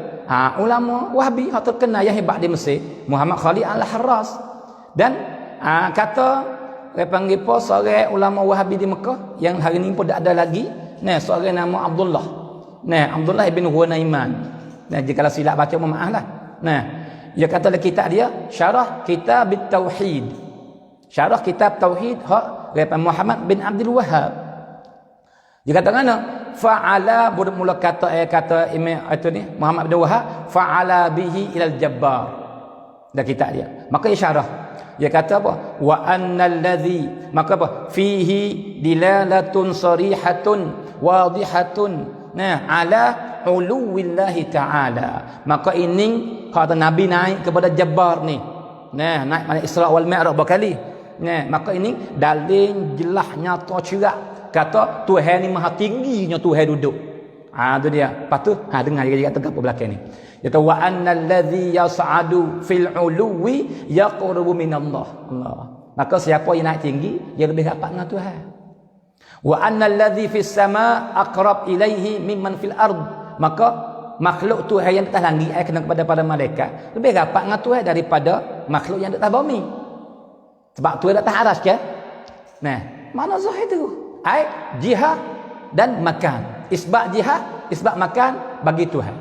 ulama Wahhabi yang terkenal yang hebat di Mesir, Muhammad Khalid Al-Harras. Dan kata dia panggil apa seorang ulama Wahhabi di Mekah yang hari ini pun tak ada lagi. Nah, seorang nama Abdullah. Nah, Abdullah ibn Ghunaiman. Nah, jika silap baca mohon maaf lah. Nah, dia kata dalam kitab dia Syarah Kitab Tauhid. Syarah Kitab Tauhid hak Muhammad bin Abdul Wahhab. Dia kata mana? Fa'ala mula kata Imam itu ni Muhammad bin Wahhab fa'ala bihi ilal jabbar. Dah kitab dia. Maka dia syarah. Dia kata apa? Wa annal ladzi maka apa? Fihi dilalatun sarihatun wadihatun. Nah, ala uluwillahi ta'ala. Maka ini kata Nabi naik kepada Jabbar ni. Nah, naik mana Isra wal Mi'raj berkali. Nah, maka ini dalil jelas nyata cerak kata Tuhan ni maha tingginya Tuhan duduk. Itu dia. Lepas tu dengar dia kata apa belakang ni. Dia kata wa annal ladzi yas'adu fil uluwi yaqrubu minallah. Allah. Maka siapa yang naik tinggi dia lebih rapat dengan Tuhan. Wa annal ladzi fis sama aqrab ilaihi mimman fil ard. Maka makhluk Tuhan yang di atas langit kena kepada para malaikat lebih rapat dengan Tuhan daripada makhluk yang di atas bumi. Sebab Tuhan di atas aras ke? Nah, mana zahir tu? Jihad dan makan. Isbat jihad, isbat makan bagi Tuhan.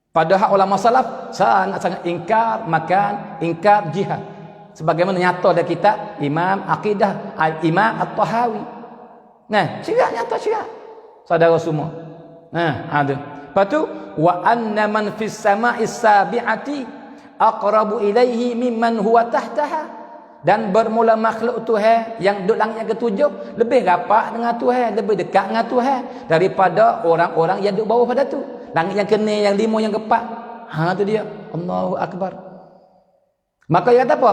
Padahal ulama salaf sangat-sangat ingkar makan, ingkar jihad. Sebagaimana nyata dalam kitab Imam Aqidah Imam At-Tahawi. Nah, cerak nyata cerak. Saudara semua. Nah, ada. Lepas tu wa anna man fis sama'is sabi'ati aqrabu ilaihi mimman huwa tahtaha. Dan bermula makhluk Tuhan yang duduk langit yang ketujuh lebih rapat dengan Tuhan, lebih dekat dengan Tuhan daripada orang-orang yang duduk bawah pada tu. Langit yang kene, yang lima, yang keempat. Tu dia. Allahu Akbar. Maka dia kata apa?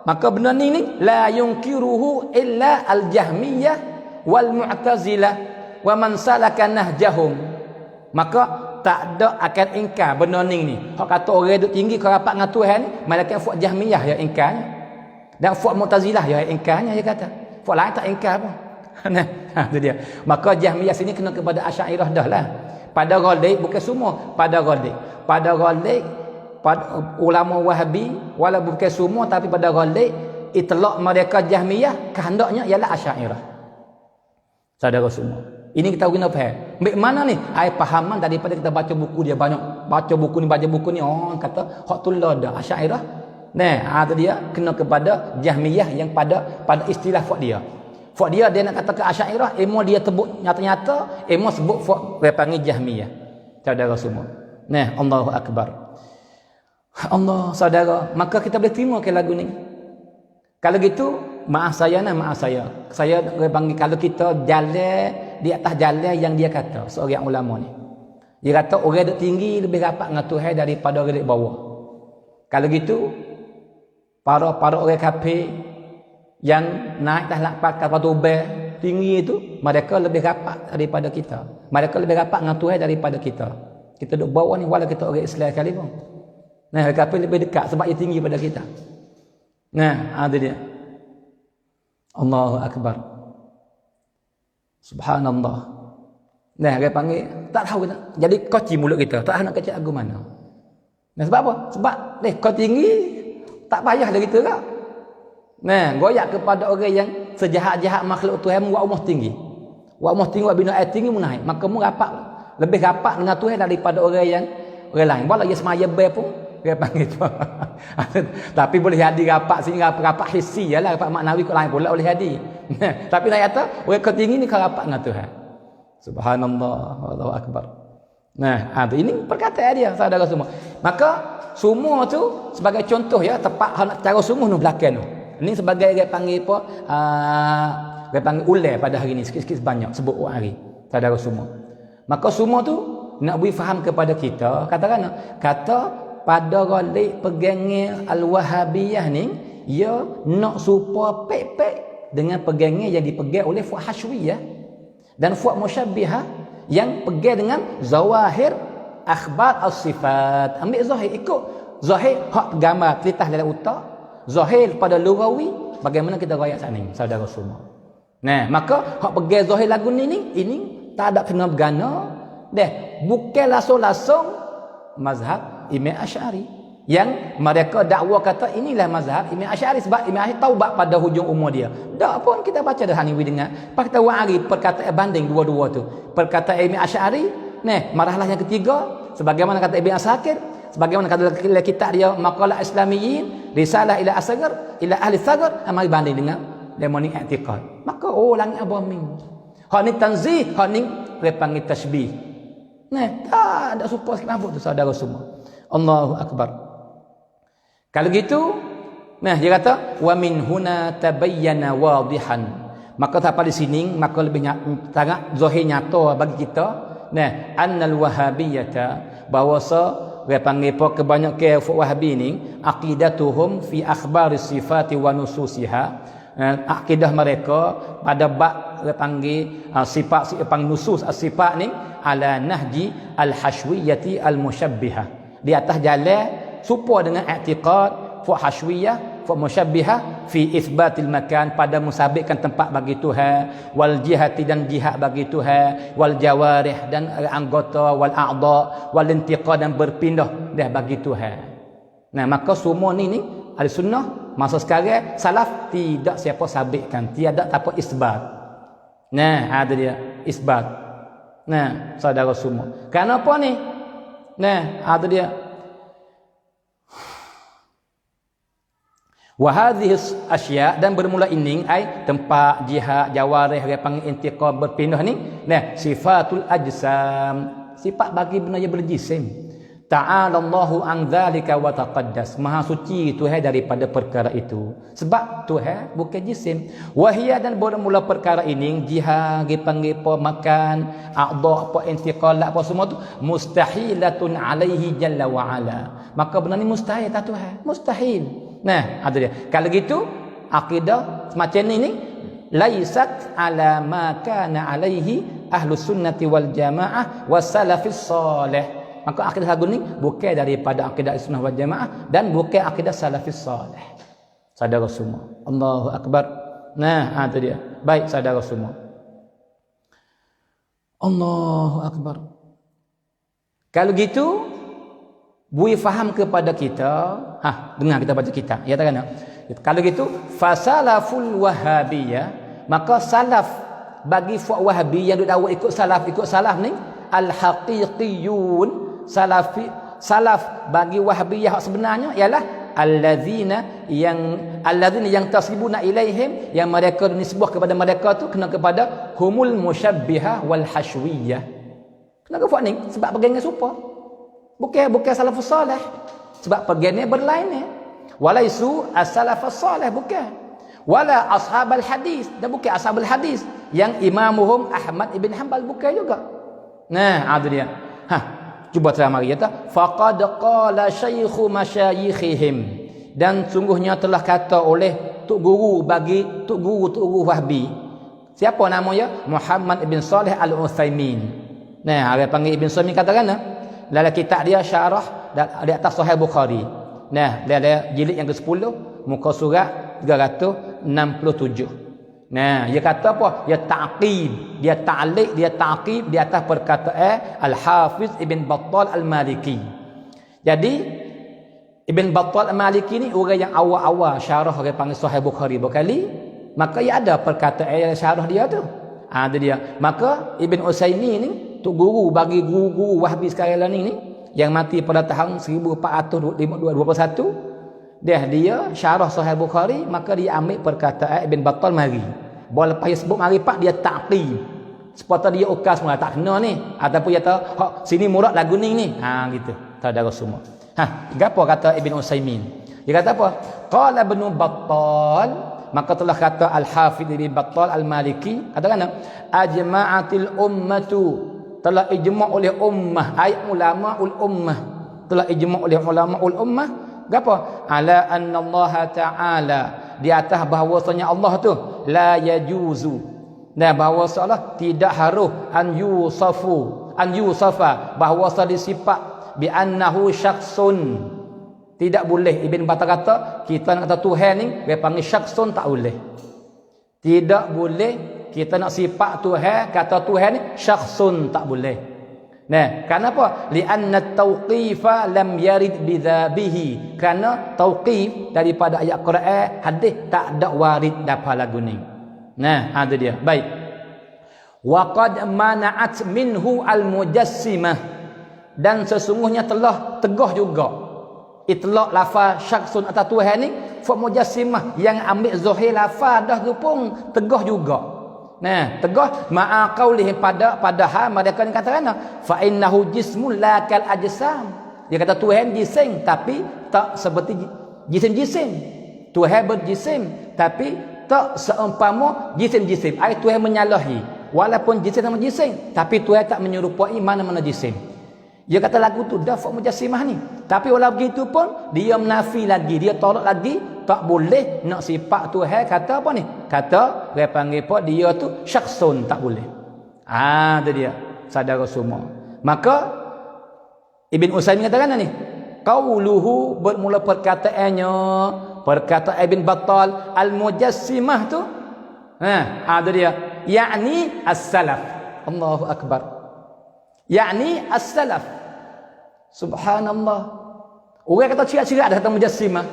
Maka benda ni la yunkiruhu illa al-Jahmiyah wal Mu'tazilah wa man salaka nahjahum. Maka tak ada akan ingkar benda ni. Hak kata orang duduk tinggi kau rapat dengan Tuhan ni, malaikat fuq Jahmiyah yang ingkarnya. Dan fuq Mu'tazilah ya ingkarnya dia kata. Fuq lain tak ingkar pun. Nah, itu dia. Maka Jahmiyah sini kena kepada Asy'ariyah dah lah. Pada Ghalib bukan semua, pada Ghalib. Pada Ghalib pada ulama Wahhabi walaupun bukan semua tapi pada Ghalib itlaq mereka Jahmiyah kehendaknya ialah Asy'ariyah. Saudara semua. Ini kita guna faham. Baik mana ni? Pahaman daripada kita baca buku dia banyak. Baca buku ni orang kata hak tullah dah Asy'ariyah. Nah, tu dia kena kepada Jahmiyah yang pada istilah fuq dia. Fuq dia nak kata ke Asy'ariyah, emo dia tebuk nyata-nyata, emo sebut fuq dia panggil Jahmiyah. Saudara semua. Nah, Allahu Akbar. Allah saudara, maka kita boleh terima ke lagu ni. Kalau gitu, maaf saya. Saya panggil kalau kita jalan di atas jalan yang dia kata, seorang ulama ni. Dia kata orang duduk tinggi lebih rapat dengan Tuhan daripada orang duduk bawah. Kalau gitu, para orang kafir yang naik dah lapar kapal tubel tinggi itu, mereka lebih rapat daripada kita. Mereka lebih rapat dengan Tuhan daripada kita. Kita duduk bawah ni walau kita orang Islam sekalipun. Nah, orang kafir lebih dekat sebab dia tinggi pada kita. Nah, ada dia. Allahu Akbar. Subhanallah. Nah, dia panggil tak tahu kita. Jadi koci mulut kita, tak tahu nak kecil lagu mana. Nah, sebab apa? Sebab kau tinggi tak payah dah kita kak. Nah, goyak kepada orang yang sejahat-jahat makhluk Tuhan buat umur tinggi. Buat umur tinggi, buat bina air tinggi mu naik. Maka mu rapat, lebih rapat dengan Tuhan daripada orang lain. Walau dia semaya ber pun, dia panggil tu. Tapi boleh jadi rapat sini, rapat hissi lah, rapat maknawi kot lain pula boleh jadi. Tapi nak kata, orang kau tinggi ni kau rapat dengan Tuhan. Subhanallah, Allahu Akbar. Nah, ini perkataan dia, saudara semua. Maka semua tu sebagai contoh ya, tepat cara sungguh nu belakang tu. Ini sebagai dia panggil apa? Dia panggil ulai pada hari ni sikit-sikit banyak sebut hari. Saudara semua. Maka semua tu nak beri faham kepada kita, kata pada galik pegangnya Al-Wahabiyah ni, ia nak supaya pek-pek dengan pegangnya yang dipegang oleh Fuad Hashwiyah dan Fuad Musyabbihah yang pegang dengan zawahir akhbar as-sifat. Ambil zahir, ikut zahir hak gambar titah dalam otak, zahir pada lughawi, bagaimana kita royak sana ni, saudara semua. Nah, maka hak pegang zahir lagu ni ini tak ada kena bergana deh, bukan langsung mazhab Imam Asy'ari yang mereka dakwa kata inilah mazhab Imam Asy'ari, sebab Imam Asy'ari taubat pada hujung umur dia. Tak pun kita baca dah ni dengan pak kita wari perkataan banding dua-dua tu. Perkataan Imam Asy'ari, nah, marahlah yang ketiga sebagaimana kata Ibn Asakir, sebagaimana kata kitab dia Maqalah Islamiyyin, Risalah ila Asghar, ila ahli Saghar, mari banding dengan lemoni i'tiqad. Maka langit abaming. Hak ni tanzih, hak ni panggil tasbih. Nah, tak ada supaya kenapa tu saudara semua. Allahu akbar. Kalau gitu, nah dia kata wa min huna tabayyana wadihan. Maka sampai di sini maka lebih sangat zahir nyata bagi kita, nah, annal wahabiyyata, bahawasa dia panggil apa kebanyakan Wahabi ni aqidatuhum fi akhbaris sifati wa nususiha. Akidah mereka pada bab dia panggil sifat nusus as-sifat ni ala nahji al-hashwiyyati al-musyabbihah, di atas jalan supaya dengan i'tiqad Fuad Hashwiyah, Fuad Musyabbihah fi itsbatil makan, pada musabitkan tempat bagi Tuhan, wal jihati dan jihad bagi Tuhan, wal jawarih dan anggota, wal a'dha, wal intiqad dan berpindah dah bagi Tuhan. Nah, maka semua ni ahli sunnah masa sekarang salaf tidak siapa sabitkan, tiada apa isbat. Nah, ada dia isbat. Nah, saudara semua. Kenapa ni? Nah, ada dia. Wa hadhihi asya, dan bermula ini ai tempat jihad, jawarih, dia panggil intiqam, berpindah ni, nah, sifatul ajsam, sifat bagi benda yang berjisim. Ta'ala Allahu an dzalika wa taqaddas, maha suci Tuhan daripada perkara itu, sebab Tuhan bukan jisim. Wahia, dan bermula perkara ini jihad, dipanggil apa makan, a'dha, apa intiqal, apa semua tu mustahilatun alaihi jalla wa ala, maka benda ni mustahil tak Tuhan, mustahil. Nah, ada dia. Kalau gitu akidah semacam ini laisat ala ma kana alaihi ahlus sunnati wal jamaah was salafis salih. Maka akidah lagu ni bukan daripada akidah sunnah wal jamaah dan bukan akidah salafis salih. Saudara semua. Allahu akbar. Nah, itu dia. Baik saudara semua. Allahu akbar. Kalau gitu bui faham kepada kita, dengar kita baca kitab. Ya tak kena. Kalau gitu fasalaful wahabiyah, maka salaf bagi Fuad Wahabi yang duk ikut salaf ni al-haqiqiyun, salaf bagi Wahabiyah sebenarnya ialah allazina yang tasibuna ilaihim, yang mereka nisbah kepada mereka tu kena kepada humul musyabbihah wal hashwiyah. Kenapa Fuad ni? Sebab pegangnya serupa. Bukan salafus salih, sebab pegangnya berlain. Walaisu as-salafus salih, bukan. Wala ashabal hadis, dan bukan ashabul hadis yang imamuhum Ahmad ibn Hanbal, bukan juga. Nah, ada dia. Cuba terang mari kata faqad qala syaikhu masyayikhihim, dan sungguhnya telah kata oleh tok guru Wahbi. Siapa namanya? Muhammad ibn Salih Al-Utsaimin. Nah, dia panggil Ibn Utsaimin katakan dalam kitab dia syarah di atas Sahih Bukhari. Nah, dia jilid yang ke-10, muka surat 367. Nah, dia kata apa? Dia ta'qib, dia ta'liq, dia ta'qib di atas perkataan Al-Hafiz Ibn Battal Al-Maliki. Jadi Ibn Battal Al-Maliki ni orang yang awal-awal syarah orang panggil Sahih Bukhari berkali, maka ia ada perkataan syarah dia tu. Ada dia. Maka Ibn Utsaimin ni tu guru bagi guru-guru Wahbi sekarang ni yang mati pada tahun 1421. Dia syarah Sahih Bukhari, maka dia ambil perkataan Ibn Battal mari. Boleh lepas sebut mari pak dia taqib. Sepatutnya dia ukas semua tak kena ni, ataupun dia tahu sini murad lagu ni. Gitu. Saudara semua. Gapo kata Ibn Utsaimin? Dia kata apa? Qala Ibn Battal, maka telah kata Al-Hafidz Ibn Battal Al-Maliki, katakan ajma'atil ummatu telah ijma' oleh ummah, ayat ulamaul ummah, telah ijma' oleh ulamaul ummah gapo? Ala anna Allah Ta'ala, di atas bahawasanya Allah tu la yajuzu, dan bahawasanya tidak harus an yusafa, bahawasa disifat bi annahu syakhsun. Tidak boleh. Ibn Battah kata kita nak kata Tuhan ni dia panggil syakhsun, tak boleh. Tidak boleh kita nak sifat Tuhan, kata Tuhan ni syakhsun, tak boleh. Nah, kenapa? Li'anna tauqifa lam yarid bidzabihi. Kerana tauqif daripada ayat Quran, hadis tak ada warid dapat lagu ni. Nah, ada dia. Baik. Wa qad mana'at minhu al-mujassimah, dan sesungguhnya telah tegah juga itlaq lafaz syakhsun atas Tuhan ni, fa mujassimah yang ambil zahir lafaz dah tu pun tegah juga. Nah, tegah ma'a qaulih padahal mereka ni katakan fa innahu jismun la kal ajsam. Dia kata Tuhan jisim tapi tak seperti jisim-jisim. Tuhan berjisim tapi tak seumpama jisim-jisim. Ai Tuhan menyalahi. Walaupun jisim sama jisim, tapi Tuhan tak menyerupai mana-mana jisim. Dia kata lagu tu dafak mujassimah ni. Tapi walau begitu pun dia menafi lagi, dia tolak lagi, tak boleh nak sifat Tuhan kata apa ni? Kata dia panggil apa? Dia tu syakhsun, tak boleh. Itu dia, saudara semua. Maka Ibn Utsaimin katakan ni, qauluhu bermula perkataannya, perkataan Ibn Battal al-mujassimah tu. Ada dia, yakni as-salaf. Allahu akbar. Yakni as-salaf. Subhanallah. Orang kata cirak-cirak dah kata mujassimah.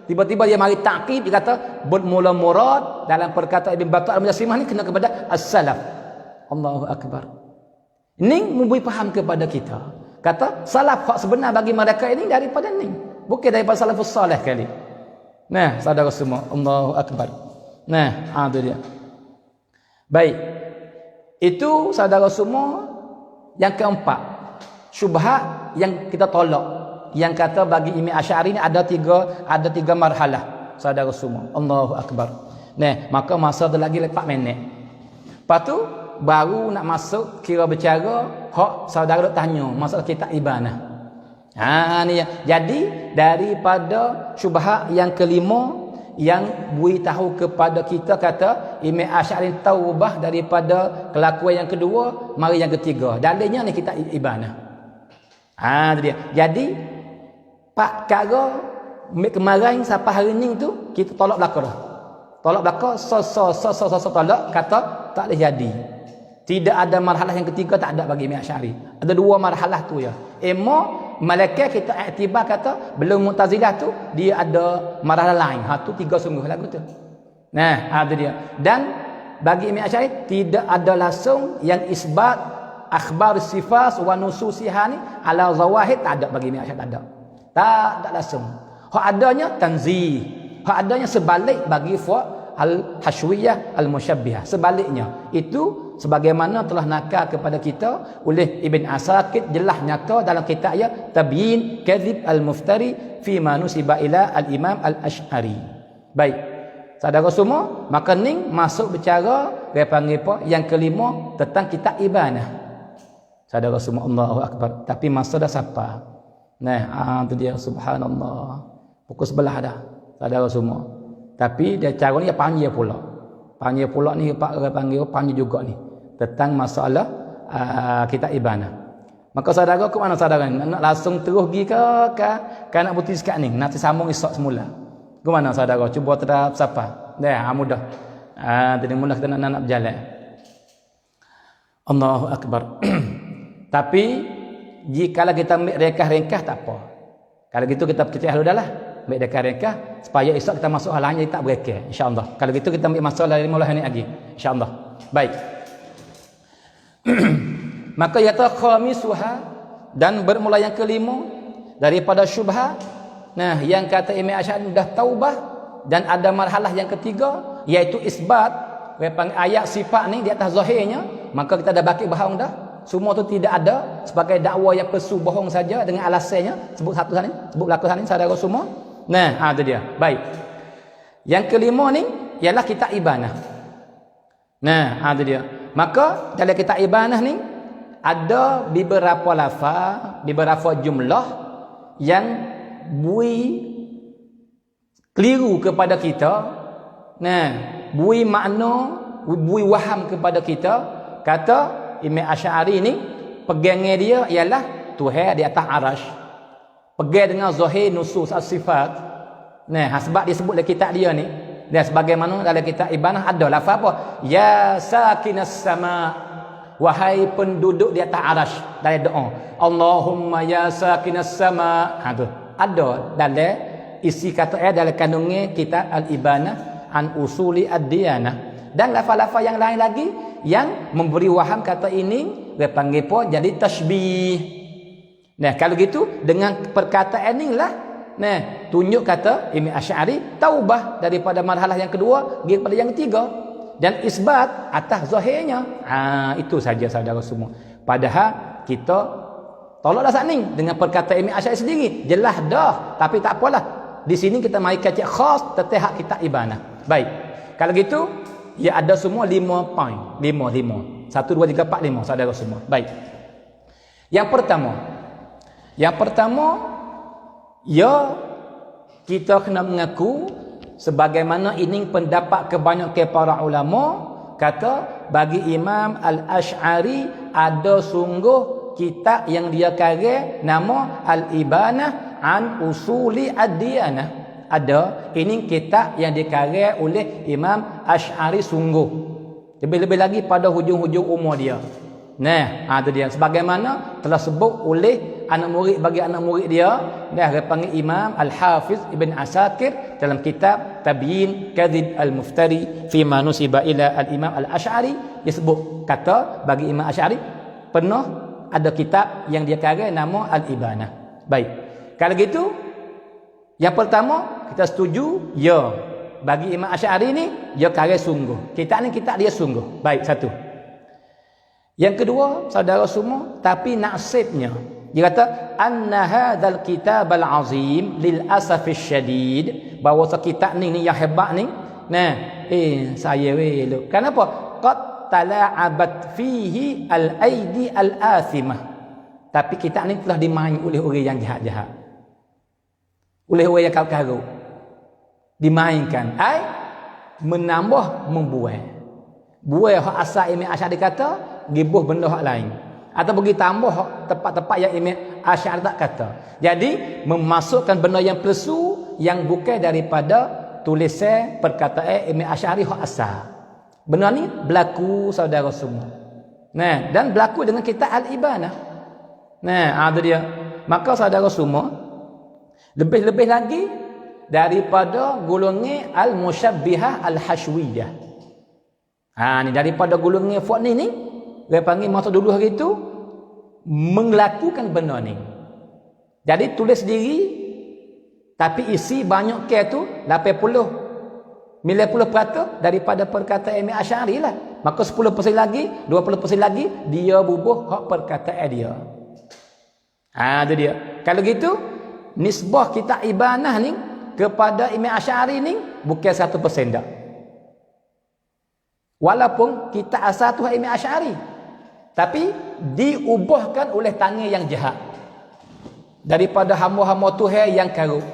Tiba-tiba dia mari ta'qib, dia kata bermula murad dalam perkataan Ibn Battal al-mujassimah ni kena kepada as-salaf. Allahu akbar. Ini memberi faham kepada kita. Kata salaf hak sebenar bagi mereka ini daripada ni, bukan daripada salafus salih kali. Nah, saudara semua, Allahu akbar. Nah, itu dia. Baik. Itu saudara semua yang keempat, syubhat yang kita tolak, yang kata bagi Imam Asy'ari ni ada tiga marhalah, saudara semua. Allahu akbar. Nah, maka masa tu lagi 4 minit. Lepas tu baru nak masuk kira bercara hak saudara duk tanya masalah kitab ibanah. Ni ya. Jadi daripada syubhat yang kelima yang beri tahu kepada kita, kata Imam Asy'ari taubah daripada kelakuan yang kedua, mari yang ketiga. Dalilnya ni kitab ibanah. Itu dia. Jadi pak kara kemarin sampai hari ni tu kita tolak belaka dah. Tolak belaka tolak, kata tak boleh jadi. Tidak ada marhalah yang ketiga, tak ada bagi Imam Asy'ari. Ada 2 marhalah tu ya. Malaikat kita iktibar kata belum Mu'tazilah tu dia ada marhalah lain. Tu 3 sungguh lagu tu. Nah, ada dia. Dan bagi Imam Asy'ari tidak ada langsung yang isbat akhbar sifat wa nususiha ni ala zawahid, tak ada bagi Imam Asy'ari, tak ada. Tak ada langsung. Hak adanya tanzih. Hak adanya sebalik bagi al-hashwiyah al-musyabbihah. Sebaliknya itu sebagaimana telah nakal kepada kita oleh Ibn Asakir, jelas nyata dalam kitabnya Tabyin Kadzib al-Muftari fi ma nusiba ila al-Imam al-Asy'ari. Baik. Saudara semua, maka ni masuk bicara dia panggil apa? Yang kelima tentang kitab ibanah. Saudara semua, Allahu akbar. Tapi masa dah sampai. Nah, itu dia, subhanallah. Pukul 11 dah. Saudara semua. Tapi dia cara ni dia panggil pula. Panggil pula ni Pak panggil panggil juga ni tentang masalah kitab ibanah. Maka saudara ke mana saudara ni? Nak langsung terus pergi ke nak putih sekat ni? Nanti sambung esok semula. Ke mana saudara? Cuba tetap siapa? Dah mudah. Jadi mula kita nak berjalan. Allahu akbar. Tapi jika kita ambil rekah-rekah tak apa. Kalau gitu kita percaya dulu dah lah. Ambil rekah-rekah supaya esok kita masuk hal lain jadi tak berekah, insya-Allah. Kalau gitu kita ambil masalah dari mulai ni lagi, insya-Allah. Baik. Maka yata khamisuha, dan bermula yang kelima daripada syubhat. Nah, yang kata Imam Asy'ari dah taubah, dan ada marhalah yang ketiga iaitu isbat ayat sifat ni di atas zahirnya. Maka kita dah baki bohong dah. Semua tu tidak ada sebagai dakwa yang palsu, bohong saja dengan alasannya. Sebut satu sana ni, sebut belakang sana ni saudara semua. Nah, itu dia. Baik. Yang kelima ni ialah kitab ibanah. Nah, itu dia. Maka dalam kitab ibanah ni ada beberapa lafaz, beberapa jumlah yang bui keliru kepada kita. Nah, bui makna, bui waham kepada kita. Kata Imam Asy'ari ni, pegangnya dia ialah Tuhan di atas arasy. Pegang dengan zahir nusus as-sifat. Nah, sebab dia sebut dalam kitab dia ni. Dan sebagaimana dalam kitab Ibanah ada lafaz apa? Ya sakinas sama. Wahai penduduk di atas arasy, dalam doa. Allahumma ya sakinas sama. Tu. Ada dalam isi kata dalam kandungnya kitab Al-Ibanah an usuli ad-diyanah. Dan lafaz-lafaz yang lain lagi yang memberi waham kata ini dia panggil apa? Jadi tasbih. Nah, kalau gitu dengan perkataan inilah tunjuk kata Imam Asy'ari taubah daripada marhalah yang kedua pergi kepada yang ketiga dan isbat atas zahirnya. Itu saja saudara semua. Padahal kita tolaklah saat ni dengan perkataan Imam Asy'ari sendiri. Jelas dah, tapi tak apalah. Di sini kita mari kacik khas tentang hak kitab Ibanah. Baik. Kalau gitu, ya ada semua 5 poin. 5. 1 2 3 4 5 saudara semua. Baik. Yang pertama ya kita kena mengaku sebagaimana ini pendapat kebanyakan para ulama kata bagi Imam Al-Asy'ari ada sungguh kitab yang dia karang nama Al-Ibanah an Usuli Ad-Diyanah. Ada ini kitab yang dikarang oleh Imam Asy'ari sungguh. Lebih-lebih lagi pada hujung-hujung umur dia. Nah, itu dia sebagaimana telah sebut oleh anak murid bagi anak murid dia, dia panggil Imam Al-Hafiz Ibn Asakir dalam kitab Tabyin Kadhib Al-Muftari fi ma nusiba ila Al-Imam Al-Asy'ari. Dia sebut kata bagi Imam Asy'ari pernah ada kitab yang dia karang nama Al-Ibanah. Baik. Kalau gitu yang pertama kita setuju ya bagi Imam Asy'ari ni dia karang sungguh. Kitab ni kitab dia sungguh. Baik, satu. Yang kedua, saudara semua, tapi nasibnya dia kata anna hadzal kitab al-azim lil asafish syadid, bahawa kitab ni yang hebat ni. Nah, saya elok. Kenapa? Qad tala'abat fihi al-aidi al-athimah. Tapi kitab ni telah dimain oleh orang yang jahat-jahat. Oleh orang yang kau-kau. Dimainkan. Menambah membuai. Buai hak asal Imam Asy'ari kata, gibuh benda hak lain. Atau bagi tambah tempat-tempat yang Imam Asy'ari tak kata. Jadi memasukkan benda yang palsu yang bukan daripada tulisan perkataan Imam Asy'ari hak asal. Benda ni berlaku saudara semua. Nah, dan berlaku dengan kitab Al-Ibanah. Nah, itu dia. Maka saudara semua lebih-lebih lagi daripada golongan al-musyabbihah al-hashwiyah. Ni daripada golongan fok ni dia panggil masa dulu hari itu melakukan benda ni. Jadi tulis sendiri tapi isi banyak ke tu 80 90% daripada perkataan Imam Asy'ari lah. Maka 10% lagi, 20% lagi dia bubuh hak perkataan dia. Itu dia. Kalau gitu nisbah kitab Ibanah ni kepada Imam Asy'ari ni bukan 1% dah. Walaupun kita asal tu Imam Asy'ari, tapi diubahkan oleh tangan yang jahat daripada hamba-hamba Tuhan yang karut.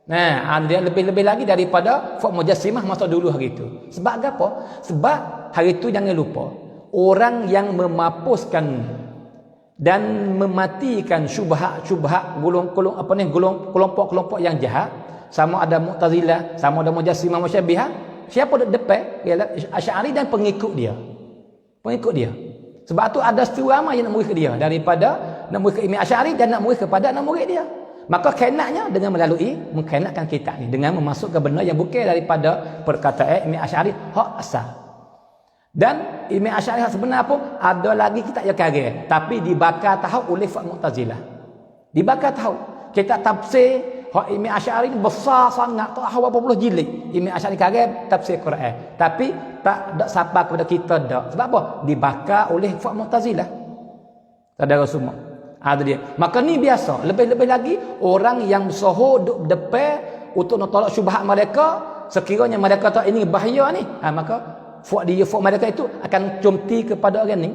Nah, dia lebih-lebih lagi daripada fak mujassimah masa dulu hari itu. Sebab apa? Sebab hari itu jangan lupa orang yang memapuskan dan mematikan syubhat-syubhat kelompok-kelompok yang jahat, sama ada Mu'tazilah, sama ada Mujassimah, Musyabbihah. Siapa depan? Ialah Asy'ari dan pengikut dia. Pengikut dia. Sebab tu ada setengah ramai yang nak murid ke dia daripada nak murid ke Imam Asy'ari dan nak murid kepada nak murid dia. Maka kenaknya dengan melalui mengkenakkan kitab ni dengan memasukkan benda yang bukan daripada perkataan Imam Asy'ari hak asal. Dan Imam Asy'ari hak sebenar pun ada lagi kitab yang karang tapi dibakar tahu oleh Faq Mu'tazilah. Dibakar tahu. Kitab tafsir hak Imam Asy'ari ni besar sangat, tak tahu berapa puluh jilid. Imam Asy'ari karang tafsir Quran, tapi tak sampai kepada kita dak. Sebab apa? Dibakar oleh Faq Mu'tazilah. Saudara semua. Ada dia. Maka ni biasa. Lebih-lebih lagi orang yang soho duk depan untuk nak tolak syubhat mereka, sekiranya mereka tahu ini bahaya ni, maka fak mereka itu akan cumti kepada orang ni.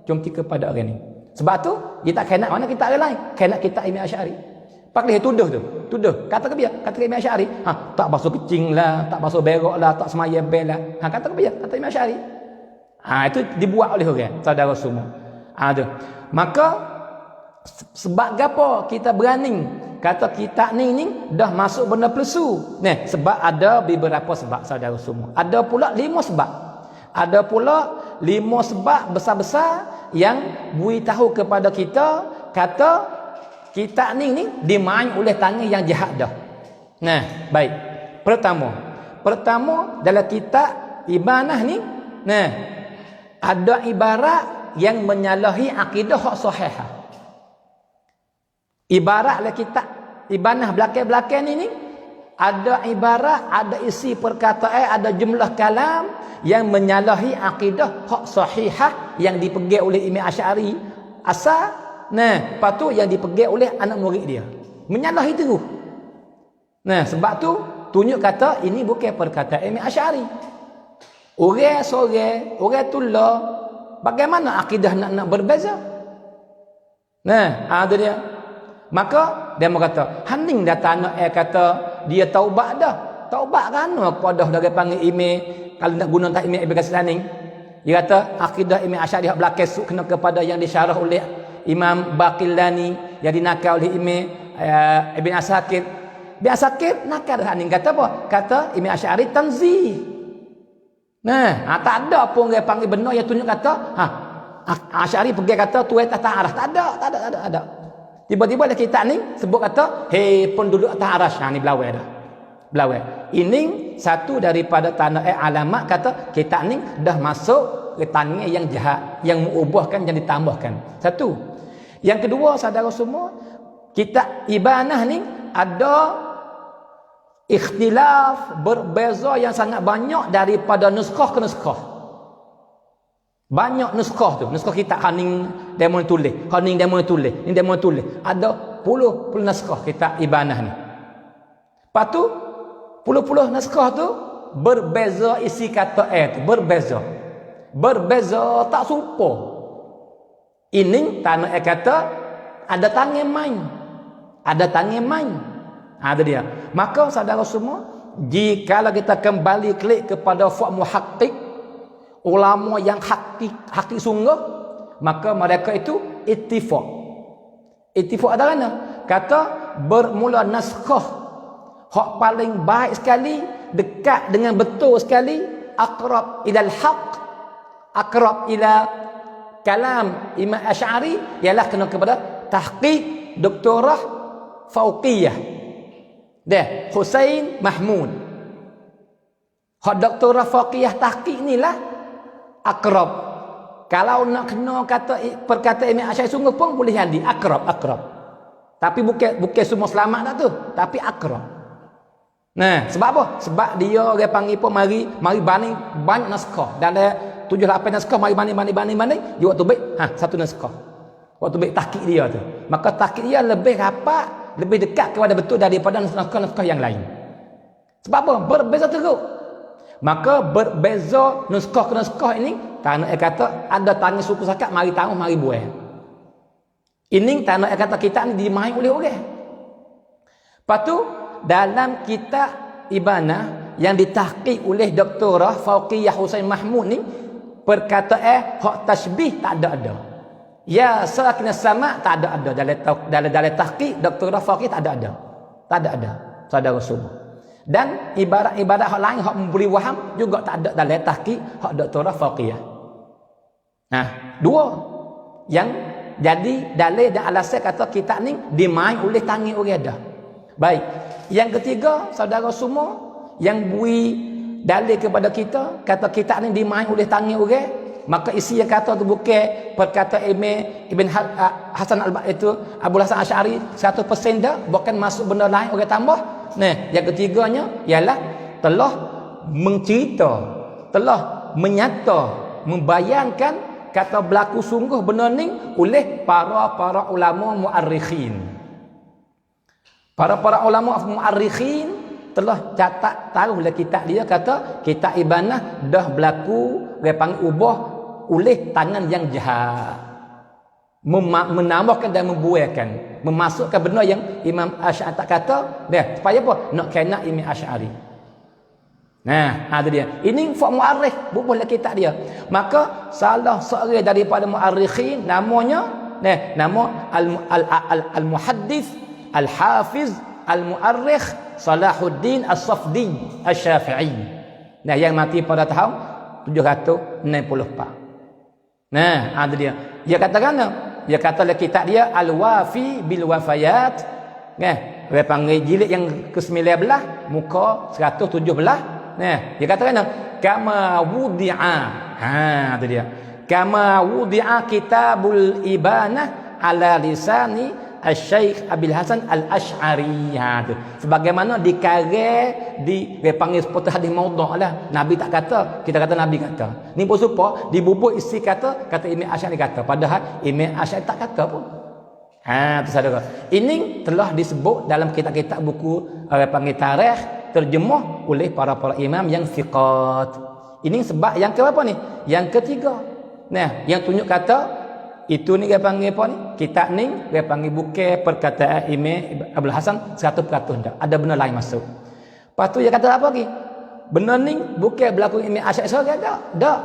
cumti kepada orang ni. Sebab tu dia tak kena mana kita orang lain, kena kita Imam Asy'ari. Pak dia tuduh. Kata ke dia, kata Imam Asy'ari, tak basuh kecing lah, tak basuh berak lah, tak semaya bel lah. Kata ke dia, kata Imam Asy'ari. Itu dibuat oleh orang, saudara semua. Tu. Maka sebab gapo kita berani kata kita ni dah masuk benda palsu. Sebab ada beberapa sebab, saudara semua. Ada pula 5 sebab. Ada pula 5 sebab besar-besar yang beritahu kepada kita kata kita ni dimain oleh tangan yang jahat dah. Baik. Pertama dalam kitab Ibanah ni, ada ibarat yang menyalahi akidah hak sahihah. Ibarat lah kitab Ibanah belakang-belakang ni ada ibarat, ada isi perkataan, ada jumlah kalam yang menyalahi akidah hak sahihah yang dipegang oleh Imam Asy'ari asal. Lepas tu yang dipegang oleh anak murid dia. Menyalahi terus. Sebab tu tunjuk kata ini bukan perkataan Imam Asy'ari. Orang sorang, orang tula, bagaimana akidah nak berbeza? Ada dia. Maka dia berkata, hening datang anak kata dia taubat dah. Taubat kan kepada dari panggil Imam, kalau nak guna tak Imam Ibn Katsir ni. Dia kata akidah Imam Asy'ari hak belakang kena kepada yang disyarah oleh Imam Baqillani, yang dinakal oleh Imam Ibn Asakir. Ibn Asakir nakal dah ni kata apa? Kata Imam Asy'ari tanzih. Tak ada pun dia panggil benar yang tunjuk kata Asy'ari pergi kata tu atas arah. Tak ada. Tiba-tiba ada kitab ni sebut kata hei penduduk atas aras. Ni belawai dah. Belawai. Ini satu daripada tanda alamat kata kitab ni dah masuk ke tangan yang jahat, yang mengubahkan dan ditambahkan. Satu. Yang kedua, saudara semua, kitab Ibanah ni ada ikhtilaf, berbeza yang sangat banyak daripada nuskah ke nuskah. Banyak nuskah tu, nuskah kitab Khaning demo tulis, Khaning demo tulis, ni demo tulis. Ada puluh naskah kitab Ibanah ni. Lepas tu puluh naskah tu berbeza isi kata tu, berbeza tak serupa. Ini tanah kata ada tangan main. Ada tangan main. Ada dia. Maka saudara semua, jika kita kembali klik kepada fa' muhaqqiq, ulama yang hakik sungguh, maka mereka itu ittifaq. Ittifaq adalah mana? Kata bermula naskah hak paling baik sekali, dekat dengan betul sekali, aqrab ilal haq, aqrab ila kalam Imam Asy'ari, ialah kena kepada tahqiq doktorah fauqiyah dah Husain Mahmud. Hak doktorah fauqiyah tahqiq inilah akrab. Kalau nak kena kata perkataan Imam Asy'ari sungguh pun boleh jadi akrab. Tapi bukan semua selamat dah tu, tapi akrab. Sebab apa? Sebab dia orang panggil pun mari banding banyak naskah. Dan ada 7-8 naskah, mari banding. Dia waktu baik satu naskah. Waktu baik tahqiq dia tu. Maka tahqiq dia lebih rapat, lebih dekat kepada betul daripada naskah-naskah yang lain. Sebab apa? Berbeza teruk. Maka berbeza naskah ke naskah ini, tanah kata ada tangan suku sakat, mari tahu, mari buah. Ini tanah kata kita ni dimain oleh orang. Lepas tu dalam kitab Ibanah yang ditahqiq oleh Doktorah Fauqiyah Husain Mahmud ni, perkataan hak tasbih tak ada. Ya sakin sama tak ada dalam tahqiq Doktorah Fauqiyah tak ada. Saudara semua. Dan ibarat-ibarat hak lain hak memberi waham juga tak ada dalam tahqiq hak Doktorah Fauqiyah. Dua yang jadi dalil dan alasan kata kitab ni dimain oleh tangan orang dah. Baik. Yang ketiga, saudara semua, yang beri dalil kepada kita kata kitab ni dimain oleh tangan orang, maka isi yang kata tu bukan perkataan Ibn Hasan itu Abu Hasan Asy'ari 100% dah, bukan masuk benda lain orang tambah. Yang ketiganya ialah telah mencerita, telah menyata, membayangkan kata berlaku sungguh benda ni oleh para ulama muarrikhin. Para ulama muarrikhin telah catat tahulah kitab dia kata kitab Ibanah dah berlaku dia panggil ubah oleh tangan yang jahat. Menambahkan dan membuaikan, memasukkan benda yang Imam Asy'ari tak kata, supaya apa? Nak kena Imam Asy'ari. Nah, ada dia. Ini fak mu'arrikh, bubuhlah kitab dia. Maka salah seorang daripada mu'arrikhin namanya nama al-muhaddits al-hafiz al-mu'arrikh Salahuddin As-Safdi Asy-Syafi'i. Nah, yang mati pada tahun 764. Nah, ada dia. Dia katakan, dia kata dalam kitab dia Al-Wafi bil Wafayat. Nah, dia panggil jilid yang ke-19 muka 117. Nah, dia katakan kama wudi'a. Itu dia. Kama wudi'a kitabul ibanah ala lisani Al-Syekh Abil Hasan Al-Asy'ari. Sebagaimana dikarang dia panggil seperti hadis maudhu' lah. Nabi tak kata, kita kata Nabi kata. Ni pun supaya dibubuk isi kata Imam Asy'ari kata. Padahal Imam Asy'ari tak kata pun. Tu saudara. Ini telah disebut dalam kitab-kitab buku panggil tarikh terjemah oleh para imam yang thiqat. Ini sebab yang keberapa ni? Yang ketiga. Nah, yang tunjuk kata itu ni dia panggil apa ni? Kitab ni dia panggil bukan perkataan Imam Abdul Hasan 100% dah. Ada benda lain masuk. Lepas tu dia kata apa lagi? Benda ni bukan berlaku Imam Asy'ari saja dah.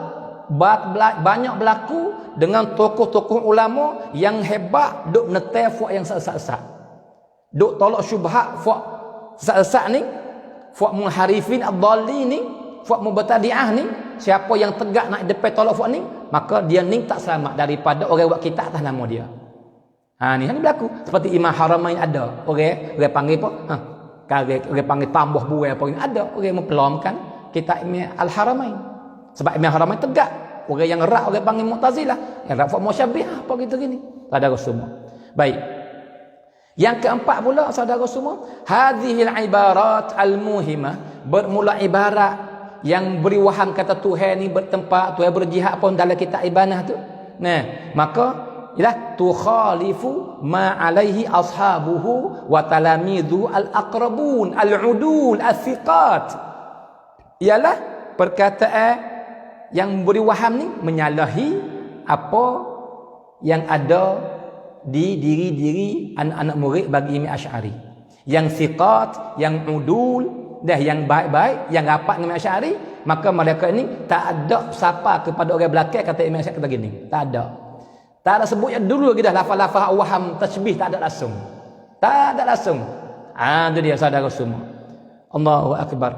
Banyak berlaku dengan tokoh-tokoh ulama yang hebat duk netai fak yang sesat-sesat. Duk tolak syubhat fak sesat ni, fak munharifin ad-dallin ni, fak mubtadi'ah ni, siapa yang tegak nak depan tolak fak ni, maka dia ni tak selamat daripada orang buat kitab atas nama dia. Ni berlaku. Seperti Imam Haramain ada. Orang panggil apa? Orang panggil tambah buai apa ini ada. Orang mempelomkan kitab Imam Al-Haramain. Sebab Imam Haramain tegak. Orang yang rak orang panggil Mu'tazilah, yang rak fak musyabbihah apa gitu gini. Saudara semua. Baik. Yang keempat pula saudara semua, hadhil ibarat al-muhimah, bermula ibarat yang beri waham kata Tuhan ni bertempat, Tuhan berjihad pun dalam kitab ibanah tu. Nah, maka ialah tukhalifu ma alaihi ashabuhu wa talamidhu al-aqrabun al-udul al-thiqat. Ialah perkataan yang beri waham ni menyalahi apa yang ada di diri-diri anak-anak murid bagi Imam Asy'ari. Yang thiqat, yang udul, yang baik-baik, yang rapat dengan Imam Asy'ari, maka mereka ini tak ada siapa kepada orang belakang kata Imam Asy'ari kata gini. Tak ada. Tak ada sebutnya dulu lagi dah lafaz-lafaz waham tasbih tak ada langsung. Tak ada langsung. Itu dia saudara semua. Allahu akbar.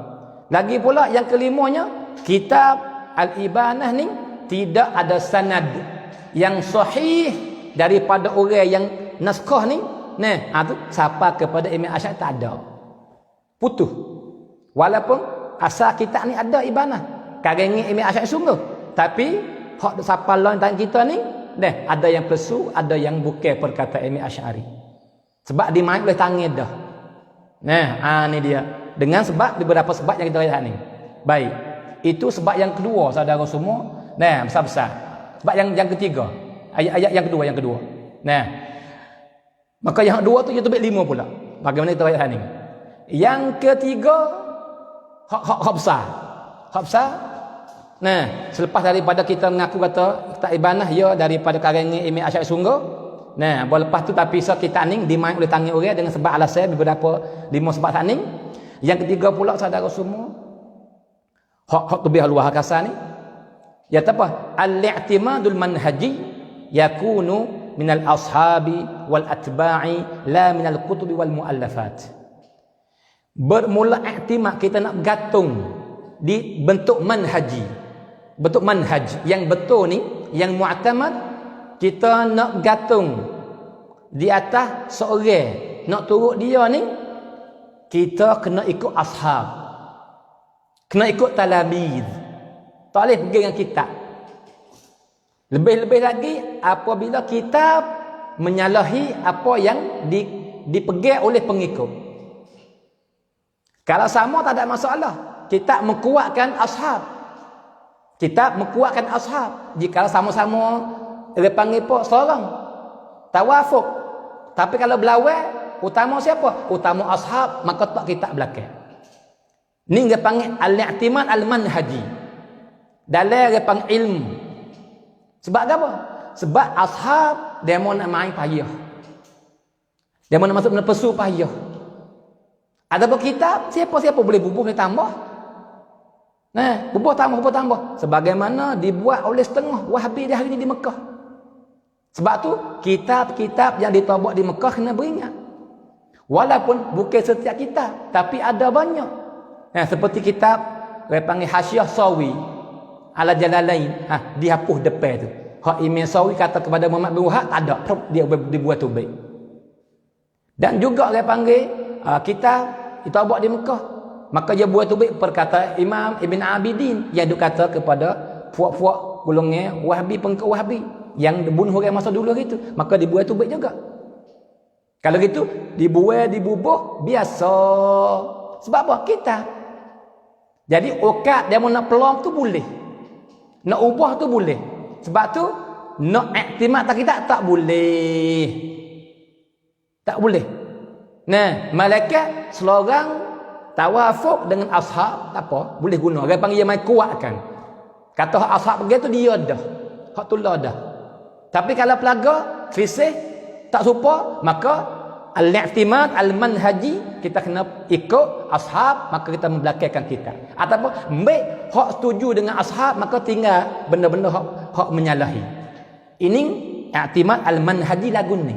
Lagi pula yang kelimanya, kitab Al-Ibanah ni tidak ada sanad yang sahih daripada orang yang naskah ni. Tu siapa kepada Imam Asy'ari tak ada. Putus. Walaupun asal kitab ni ada Ibanah. Karangan Imam Asy'ari sungguh. Tapi hak siapa lain tangan kita ni, ada yang palsu, ada yang bukan perkataan Imam Asy'ari. Sebab dimain oleh tangan dah. Ni dia. Dengan sebab beberapa sebab yang kita lihat ni. Baik. Itu sebab yang kedua saudara semua. Besar-besar. Sebab yang ketiga. Ayat-ayat yang kedua. Maka yang kedua tu YouTube 5 pula. Bagaimana kita lihat ni? Yang ketiga hak besar. Hak besar. Selepas daripada kita mengaku kata kitab ibanah ya daripada karangan Imam Asy'ari sungguh. Lepas tu tapi kita ni dimain oleh tangan orang dengan sebab alasan beberapa 5 sebab tak ni. Yang ketiga pula saudara semua, hak lebih luar kasar ni, ya apa? Al-i'timadul manhaji yakunu minal ashabi wal atba'i la minal kutubi wal muallafat. Bermula i'timad, kita nak bergantung di bentuk manhaji. Bentuk manhaj yang betul ni, yang mu'tamad, kita nak bergantung di atas seorang, nak turut dia ni, kita kena ikut ashab, kena ikut talamid. Tak boleh pergi dengan kitab. Lebih-lebih lagi apabila kitab menyalahi apa yang dipegang oleh pengikut. Kalau sama tak ada masalah. Kitab menguatkan ashab. Kitab menguatkan ashab. Jika sama-sama dia panggil apa? Solong. Tawafuk. Tapi kalau berlawan, utama siapa? Utama ashab, maka tak kitab belakang. Ni dia panggil al-i'timad al-manhaji. Dalam dia panggil ilmu. Sebab apa? Sebab ashab dia mau nak main payah. Dia mau nak masuk pesu payah. Adapun kitab, siapa-siapa boleh bubuh, boleh tambah. Nah, bubuh tambah. Sebagaimana dibuat oleh setengah Wahabi di hari ini di Mekah. Sebab tu, kitab-kitab yang ditabak di Mekah kena beringat. Walaupun bukan setiap kitab, tapi ada banyak. Nah, seperti kitab, saya panggil Hasyiah Sawi, ala Jalalain. Dihapus depan tu. Hak Imam Sawi kata kepada Muhammad bin Wahab, tak ada. Dia dibuat tu baik. Dan juga saya panggil, kitab ditabak di Mekah. Maka dia buat tu baik perkataan Imam Ibn Abidin yang dia kata kepada puak-puak golongan Wahabi, pengikut Wahabi yang bunuh orang masa dulu gitu. Maka dibuat tu baik juga. Kalau gitu dibubuh biasa. Sebab apa? Kitab. Jadi okat dia mau nak pelong tu boleh. Nak ubah tu boleh. Sebab tu nak iktimad tak kita tak boleh. Tak boleh. Nah, malaikat seorang tawafuk dengan ashab, tak apa, boleh guna. Orang panggil dia mai kuatkan. Kata hak ashab pergi tu dia dah. Hak tu lah dah. Tapi kalau pelaga, fisih, tak serupa, maka al-i'timad al-manhaji, kita kena ikut ashab, maka kita membelakangkan kita. Ataupun ambil hak setuju dengan ashab, maka tinggal benda-benda hak menyalahi. Ini i'timad al-manhaji lagu ni.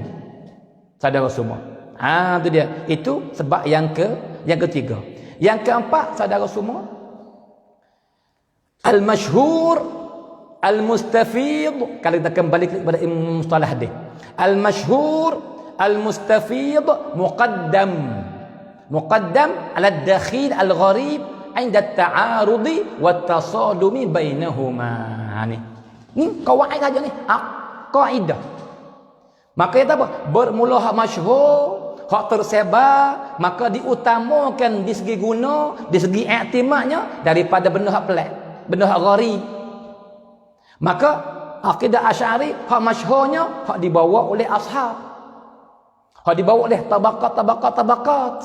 Saudara semua. Itu dia. Itu sebab yang ketiga. Yang keempat, saudara semua, al-masyhur al-mustafid. Kalau kita kembali kepada ilmu mustalah dia, al-masyhur al-mustafid muqaddam ala ad-dakhil al-gharib 'inda at-ta'arud wa at-tasadum bainahuma. Ni kawaid saja ni. Kaidah. Maka kita apa? Bermula hak masyhur, hak tersebar, maka diutamakan di segi guna, di segi iktimadnya daripada benda hak pelik, benda hak gharib. Maka akidah Asy'ari hak masyhurnya hak dibawa oleh ashab. Hak dibawa oleh tabaqat.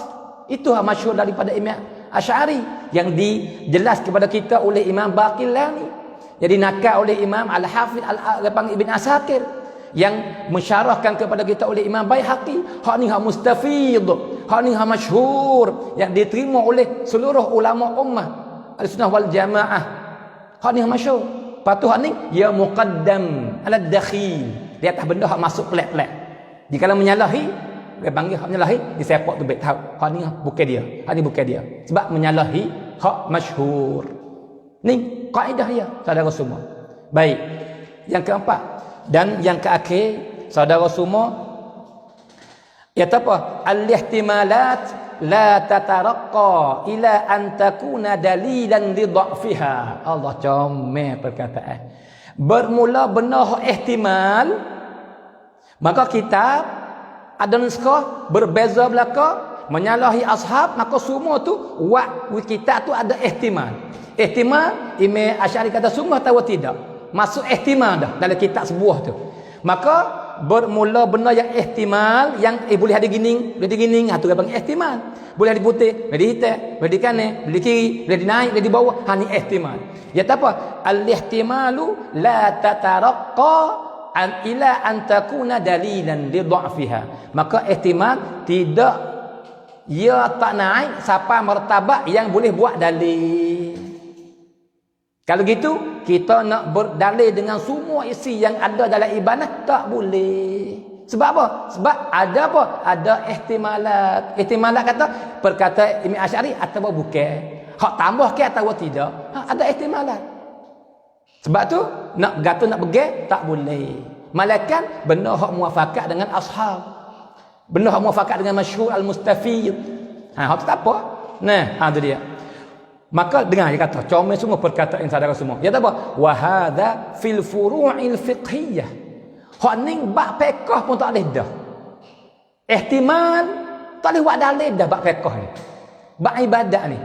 Itu hak masyhur daripada Imam Asy'ari yang dijelas kepada kita oleh Imam Baqillani. Jadi nakal oleh Imam Al-Hafidh Ibn Asakir yang mensyarahkan kepada kita oleh Imam Baihaqi. Hak ni hak mustafid, hak ni hak masyhur yang diterima oleh seluruh ulama ummah Ahlussunnah wal Jamaah. Hak ni hak masyhur. Patu hak ni ya muqaddam ala dakhil, di atas benda hak masuk pelik-pelik. Jika menyalahi, dia panggil hak menyalahi, disepak tu baik tahu. Hak ni bukan dia, hak ni bukan dia. Sebab menyalahi hak masyhur. Ni kaedah dia, saudara semua. Baik. Yang keempat dan yang keakhir, saudara semua, iaitu apa? Al-ihtimalat la tataraqqa ila an takuna dalilan li dha'fiha. Allah comel perkataan. Bermula benar ihtimal, maka kitab ada naskah berbeza belaka menyalahi ashab, maka semua tu kitab tu ada ihtimal. Ihtimal Imam Asy'ari kata semua tahu tidak. Masuk ihtimal dah dalam kitab sebuah tu. Maka bermula benda yang ihtimal, yang boleh ada gining, boleh digining, tu dia panggil ihtimal. Boleh ada putih, boleh dihitam, boleh di kanan, boleh di kiri, boleh dinaik, boleh di bawah. Ni ihtimal. Ya apa? Al-ihtimalu la tataraqqa ila an takuna dalilan li dha'fiha. Maka ihtimal tidak, ia tak naik sampai martabat yang boleh buat dalil. Kalau gitu, kita nak berdalil dengan semua isi yang ada dalam ibadah, tak boleh. Sebab apa? Sebab ada apa? Ada ihtimalat. Ihtimalat kata, perkata Imam Asy'ari atau bukan. Hak tambah ke atau tidak. Ada ihtimalat. Sebab tu, nak gatu nak begah, tak boleh. Malaikat, benda hak muafakat dengan ashab. Benda hak muafakat dengan masyhur al-mustafid. Hak tu tak apa. Nah, tu dia. Maka dengar dia kata, comel semua perkataan saudara semua. Dia kata apa? Wa hadza fil furu'il fiqhiyah. Hak ni bab fiqh pun tak boleh dah. Ihtimal tak boleh buat dalil dah bab fiqh ni. Bab ibadat ni.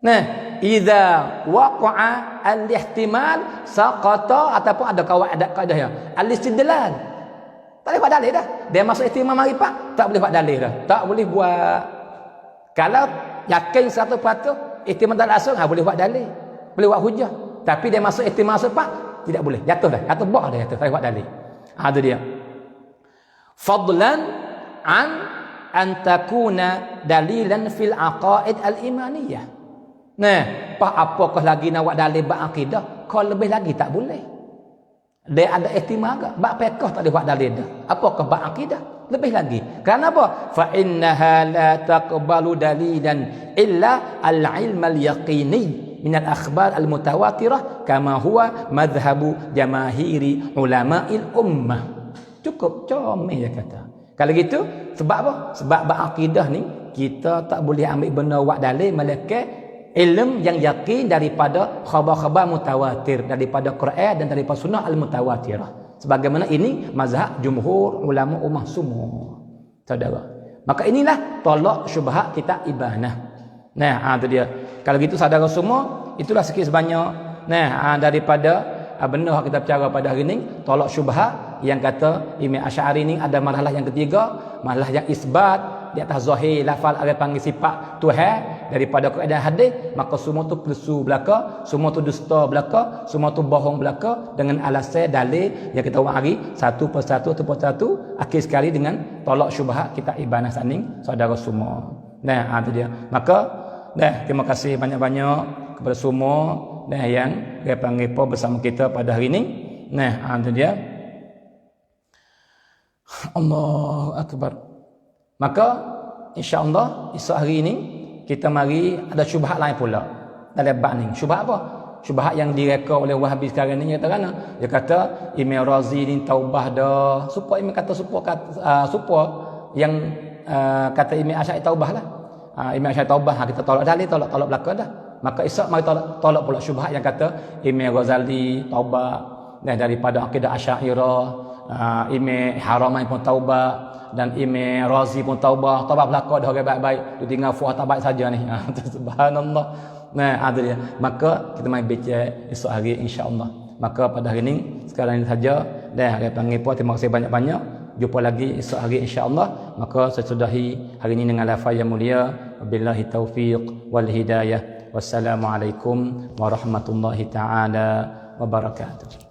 Nah, idza waqa'a al-ihtimal saqata, ataupun ada kaedah al-istidlal. Tak boleh buat dalil dah. Dia masuk ihtimal marifat, tak boleh buat dalil dah. Tak boleh buat. Kalau yakin 100%, ihtimal tak asal, boleh buat dalil, boleh buat hujah. Tapi dia masuk ihtimal sepat, tidak boleh. Jatuh dah. Jatuh bah dah jatuh. Tak buat dalil. Itu dia. Fadlan an takuna dalilan fil aqaid al-imaniyah. Nah, apakah lagi nak buat dalil bab akidah? Kalau lebih lagi tak boleh. Dia ada ihtimal ke? Bab fiqh tak boleh buat dalil dah. Apakah bab akidah? Lebih lagi. Kerana apa? Fa innaha la taqbalu dalilan illa al-ilm al-yaqini min al-akhbar al-mutawatirah kama huwa madhhabu jamahiri ulama'il ummah. Cukup comel dia kata. Kalau gitu sebab apa? Sebab bab akidah ni kita tak boleh ambil benda buat dalil melainkan ilmu yang yakin daripada khabar-khabar mutawatir, daripada Quran dan daripada sunnah al-mutawatirah. Sebagaimana ini mazhab jumhur ulama ummah semua. Saudara. Maka inilah tolak syubhat kita ibanah. Nah, itu dia. Kalau gitu saudara semua, itulah sikit sebanyak daripada benda yang kita bicara pada hari ini, tolak syubhat yang kata Imam Asy'ari ni ada marhalah yang ketiga, marhalah yang isbat di atas zahir lafal ada panggil sifat Tuhan daripada Quran dan hadis, maka semua tu palsu belaka, semua tu dusta belaka, semua tu bohong belaka dengan alasan dalil yang kita buat hari satu persatu, akhir sekali dengan tolak syubhat kita ibanah saning saudara semua. Nah, itu dia. Maka terima kasih banyak-banyak kepada semua yang repa-repa bersama kita pada hari ini. Nah, itu dia. Allahu akbar. Maka insya-Allah esok hari ini kita mari ada syubhat lain pula dalam bab ni. Syubhat apa? Syubhat yang direka oleh Wahabi sekarang ni kata kan? Dia kata Imam Razi ni taubah dah. Supaya Imam kata supaya yang kata Imam Asy'ari taubah lah. Imam Asy'ari taubah, kita tolak dalil, tolak belaka dah. Maka esok mari tolak pula syubhat yang kata Imam Ghazali taubah daripada akidah Asy'ariyah, Imam Haramain pun taubah dan Imam Razi pun taubah belaka dah orang baik-baik, tu tinggal fuah tak baik saja ni. Subhanallah. Nah, ada dia. Maka kita mai baca esok hari insya-Allah. Maka pada hari ini sekarang ini saja dah panggil puan. Terima kasih banyak-banyak. Jumpa lagi esok hari insya-Allah. Maka saya sudahi hari ini dengan lafaz yang mulia. Wabillahi taufiq wal hidayah. Wassalamualaikum warahmatullahi taala wabarakatuh.